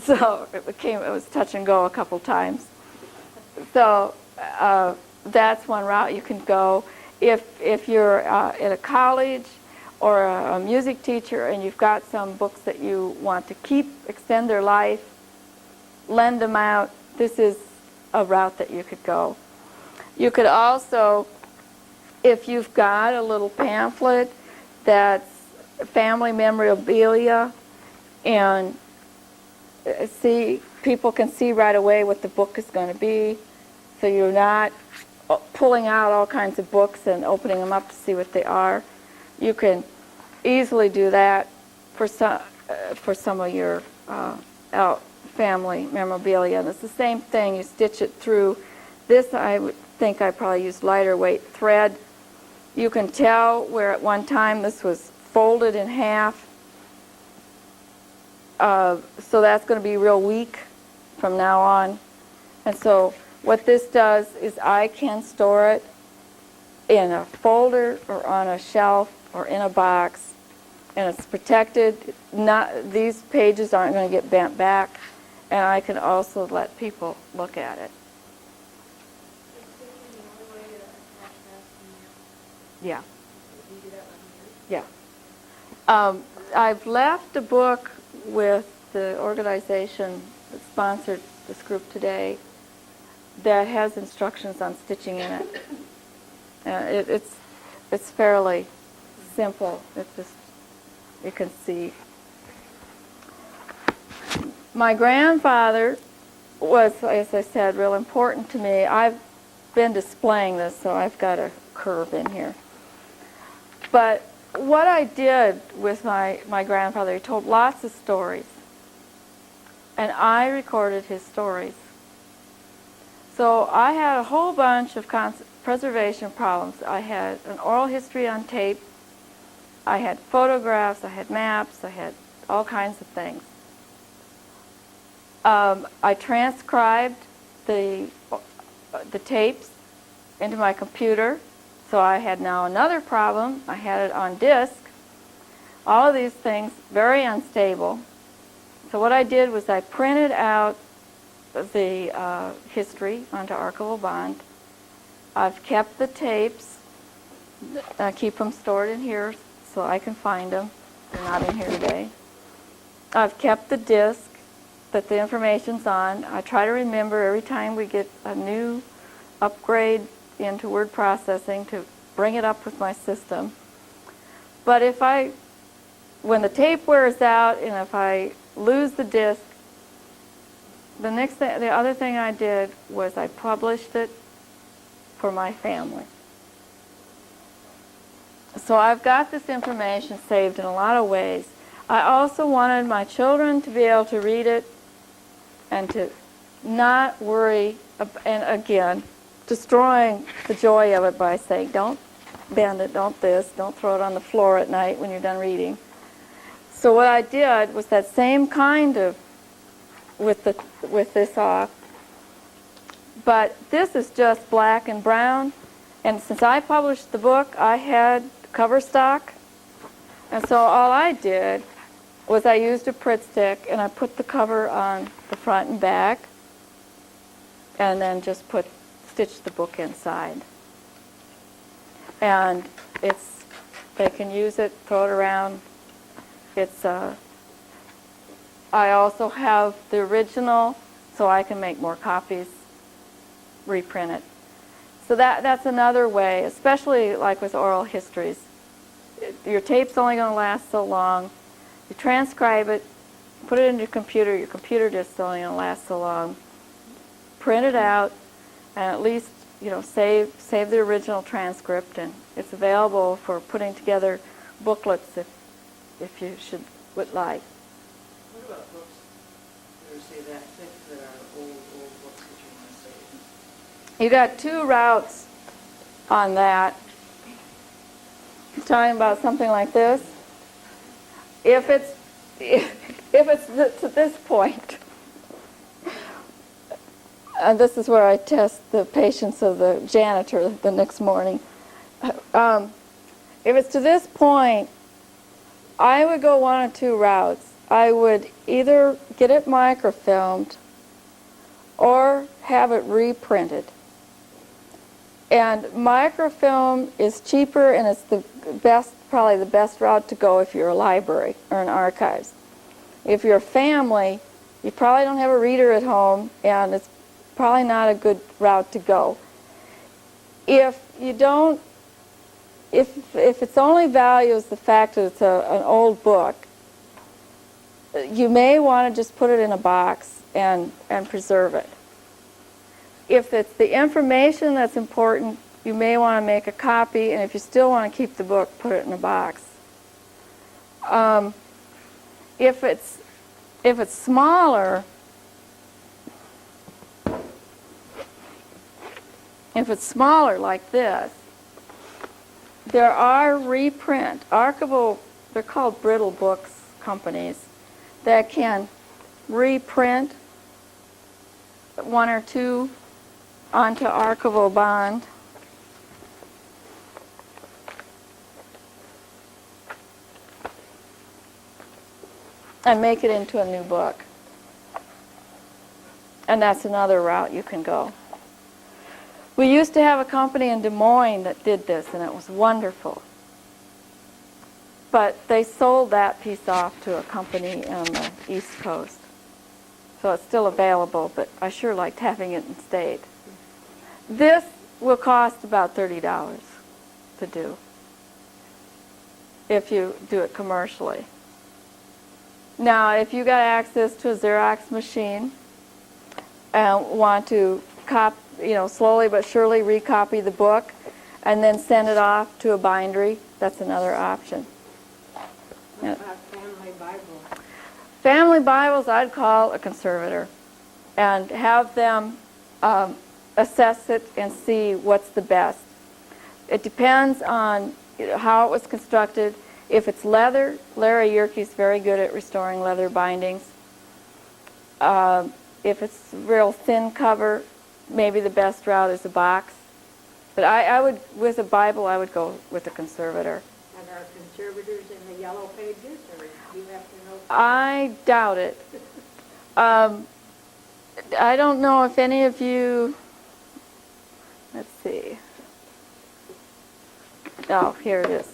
So it was touch and go a couple times. So that's one route you can go. If you're at a college or a music teacher and you've got some books that you want to extend their life, lend them out, this is a route that you could go. You could also, if you've got a little pamphlet that's family memorabilia, and people can see right away what the book is going to be, so you're not pulling out all kinds of books and opening them up to see what they are. You can easily do that for some of your family memorabilia. And it's the same thing. You stitch it through. This, I would think I probably used lighter weight thread. You can tell where at one time this was folded in half. So that's going to be real weak from now on. And so what this does is I can store it in a folder or on a shelf or in a box, and it's protected. These pages aren't going to get bent back, and I can also let people look at it. Yeah. Yeah. I've left a book with the organization that sponsored this group today that has instructions on stitching in it. It's fairly simple. It's just, you can see. My grandfather was, as I said, real important to me. I've been displaying this, so I've got a curve in here. But what I did with my grandfather, he told lots of stories. And I recorded his stories. So I had a whole bunch of preservation problems. I had an oral history on tape. I had photographs. I had maps. I had all kinds of things. I transcribed the tapes into my computer. So I had now another problem. I had it on disk. All of these things, very unstable. So what I did was I printed out the history onto archival bond. I've kept the tapes. I keep them stored in here so I can find them. They're not in here today. I've kept the disk that the information's on. I try to remember every time we get a new upgrade into word processing to bring it up with my system. But when the tape wears out and if I lose the disk, the other thing I did was I published it for my family. So I've got this information saved in a lot of ways. I also wanted my children to be able to read it and to not worry, and again, destroying the joy of it by saying, don't bend it, don't this, don't throw it on the floor at night when you're done reading. So what I did was that same kind of with this off, but this is just black and brown, and since I published the book, I had cover stock, and so all I did was I used a Pritt stick and I put the cover on the front and back, and then just stitched the book inside. And they can use it, throw it around. I also have the original, so I can make more copies, reprint it. So that's another way, especially like with oral histories. Your tape's only going to last so long. You transcribe it, put it in your computer disk's only going to last so long. Print it out, and at least save the original transcript, and it's available for putting together booklets if you would like. What about books that are, say, that thick that are old books that you want to save? You got two routes on that. Talking about something like this. If it's to this point, and this is where I test the patience of the janitor the next morning. If it's to this point, I would go one of two routes. I would either get it microfilmed or have it reprinted. And microfilm is cheaper, and it's probably the best route to go if you're a library or an archives. If you're a family, you probably don't have a reader at home, and it's probably not a good route to go. If its only value is the fact that it's an old book, you may want to just put it in a box and preserve it. If it's the information that's important, you may want to make a copy, and if you still want to keep the book, put it in a box. If it's smaller, like this, there are archival, they're called brittle books companies, that can reprint one or two onto archival bond. And make it into a new book. And that's another route you can go. We used to have a company in Des Moines that did this, and it was wonderful. But they sold that piece off to a company on the East Coast. So it's still available, but I sure liked having it in state. This will cost about $30 to do. if you do it commercially. Now, if you got access to a Xerox machine and want to slowly but surely recopy the book and then send it off to a bindery, that's another option. What about family Bible? Family Bibles, I'd call a conservator and have them assess it and see what's the best. It depends on how it was constructed. If it's leather, Larry Yerke's very good at restoring leather bindings. If it's real thin cover, maybe the best route is a box. But I would, with a Bible, I would go with a conservator. And are conservators in the yellow pages, or do you have to know? I doubt it. I don't know if any of you, let's see. Oh, here it is.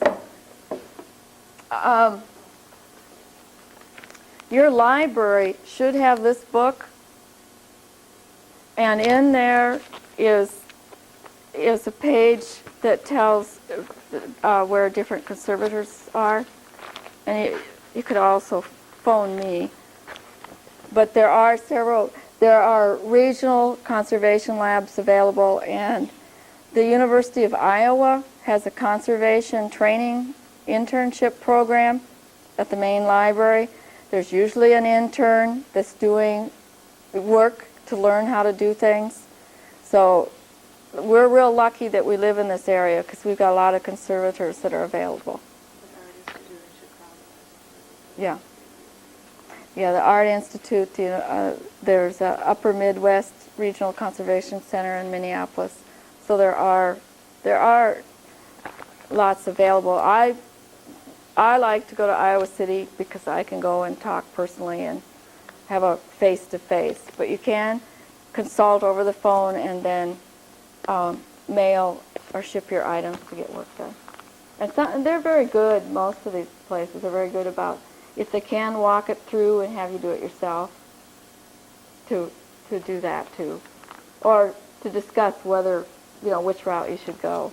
Your library should have this book, and in there is a page that tells where different conservators are, and you could also phone me. But there are regional conservation labs available, and the University of Iowa has a conservation training internship program at the main library. There's usually an intern that's doing work to learn how to do things. So we're real lucky that we live in this area because we've got a lot of conservators that are available. Yeah. Yeah, the Art Institute, there's a Upper Midwest Regional Conservation Center in Minneapolis. So there are lots available. I like to go to Iowa City because I can go and talk personally and have a face-to-face. But you can consult over the phone and then mail or ship your items to get work done. And they're very good. Most of these places are very good about, if they can walk it through and have you do it yourself, to do that too, or to discuss whether, which route you should go.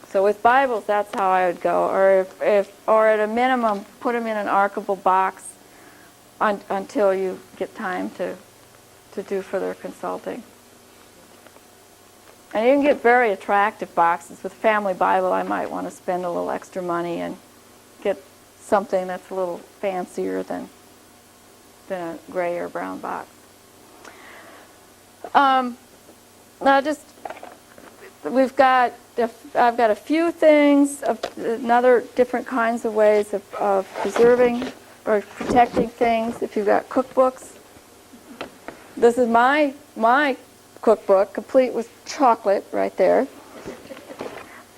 So with Bibles, that's how I would go. Or at a minimum, put them in an archivable box until you get time to do further consulting. And you can get very attractive boxes. With Family Bible, I might want to spend a little extra money and get something that's a little fancier than a gray or brown box. Now I've got a few things of another different kinds of ways of preserving or protecting things. If you've got cookbooks, this is my cookbook, complete with chocolate right there.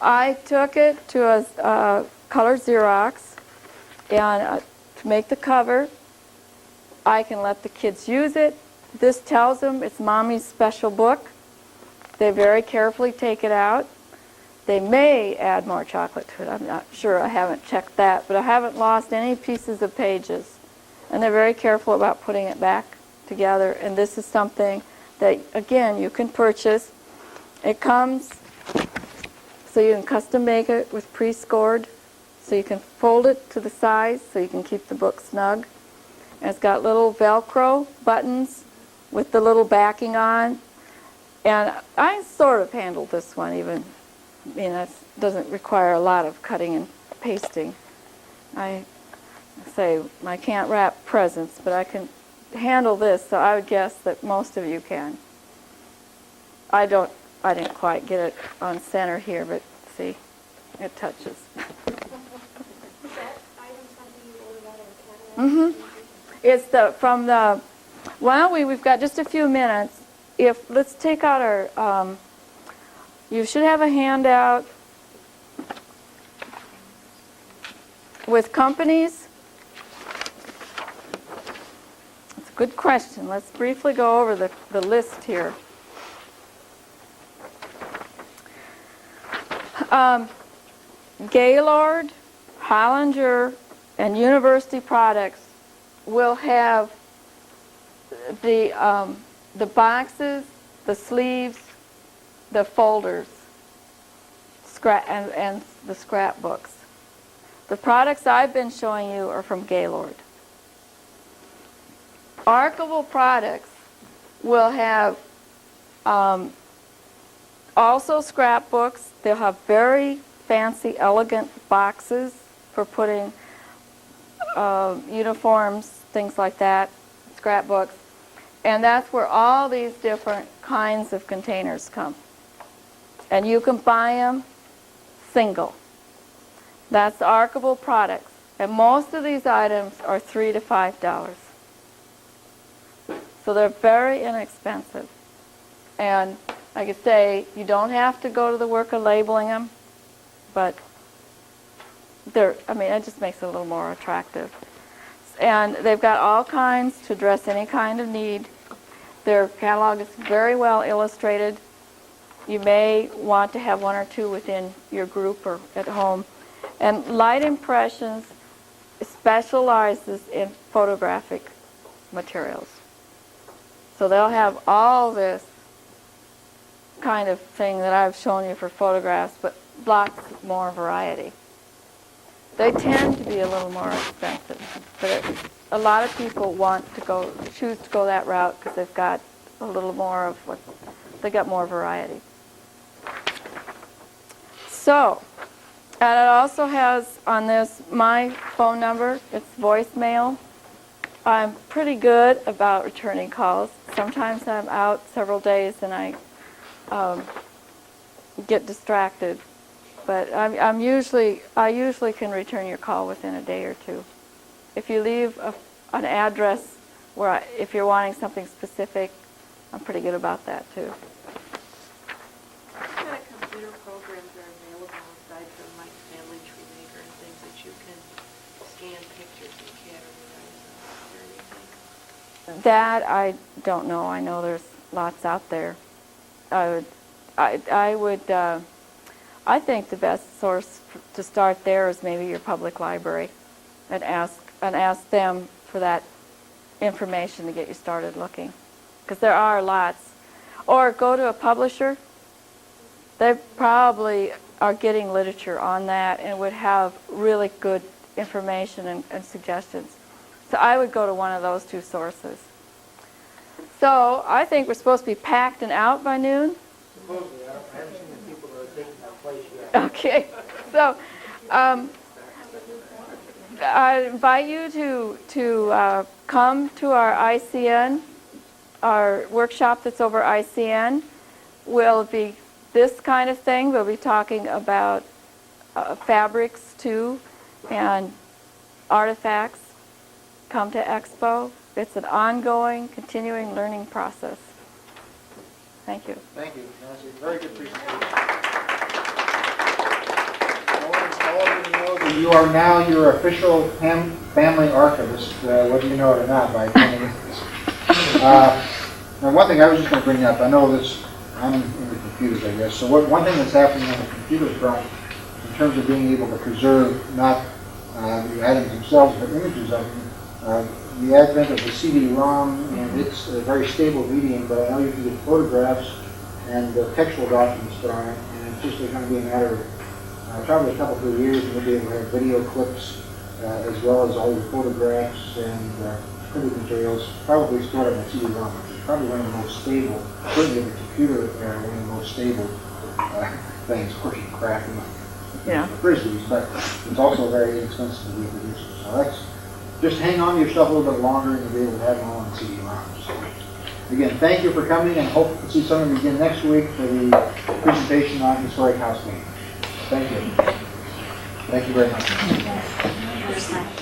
I took it to a color Xerox, and to make the cover, I can let the kids use it. This tells them it's Mommy's special book. They very carefully take it out. They may add more chocolate to it. I'm not sure. I haven't checked that, but I haven't lost any pieces of pages. And they're very careful about putting it back together. And this is something that, again, you can purchase. It comes so you can custom make it with pre-scored. So you can fold it to the size so you can keep the book snug. And it's got little Velcro buttons with the little backing on. And I sort of handled this one even. It doesn't require a lot of cutting and pasting. I can't wrap presents, but I can handle this, so I would guess that most of you can. I didn't quite get it on center here, but see, it touches. Is that item something you ordered out of a catalog? It's we've got just a few minutes. Let's take out our, you should have a handout with companies. It's a good question. Let's briefly go over the list here. Gaylord, Hollinger, and University Products will have the boxes, the sleeves, the folders, and the scrapbooks. The products I've been showing you are from Gaylord. Archival products will have also scrapbooks. They'll have very fancy, elegant boxes for putting uniforms, things like that, scrapbooks. And that's where all these different kinds of containers come. And you can buy them single. That's archival products. And most of these items are $3 to $5. So they're very inexpensive. And like I say, you don't have to go to the work of labeling them, but it just makes it a little more attractive. And they've got all kinds to address any kind of need. Their catalog is very well illustrated. You may want to have one or two within your group or at home. And Light Impressions specializes in photographic materials. So they'll have all this kind of thing that I've shown you for photographs, but lots more variety. They tend to be a little more expensive, but a lot of people choose to go that route because they've got a little more of they got more variety. So, and it also has on this my phone number. It's voicemail. I'm pretty good about returning calls. Sometimes I'm out several days and I get distracted. But I usually can return your call within a day or two. If you leave an address if you're wanting something specific, I'm pretty good about that too. What kind of computer programs are available aside from like Family Tree Maker and things that you can scan pictures and categorize them? Is there anything? That I don't know. I know there's lots out there. I think the best source to start there is maybe your public library, and ask them for that information to get you started looking, because there are lots. Or go to a publisher. They probably are getting literature on that and would have really good information and suggestions. So I would go to one of those two sources. So I think we're supposed to be packed and out by noon. Supposedly, I haven't seen the people that are taking that place yet. Okay, so I invite you to come to our ICN, our workshop that's over ICN. Will be this kind of thing. We'll be talking about fabrics too and artifacts. Come to Expo. It's an ongoing, continuing learning process. Thank you. Thank you, Nancy. Very good presentation. All of you know that you are now your official family archivist, whether you know it or not, by attending this. Now, one thing I was just going to bring up, I know this, I'm in the computers, I guess, so one thing that's happening on the computer front, in terms of being able to preserve not the items themselves, but images of them, the advent of the CD-ROM, and it's a very stable medium, but I know you can get photographs and textual documents put on it, and it's just going to be a matter of probably a couple, 3 years, and you'll be able to have video clips as well as all your photographs and printed materials, probably stored on a CD-ROM, which is probably one of the most stable, certainly in the computer era, one of the most stable things. Of course, you can craft them frisbees, but it's also very inexpensive to reproduce. So that's just hang on to your stuff a little bit longer and you'll be able to have them all on CD-ROMs. So, again, thank you for coming, and hope to see some of you again next week for the presentation on historic house painting. Thank you. Thank you very much.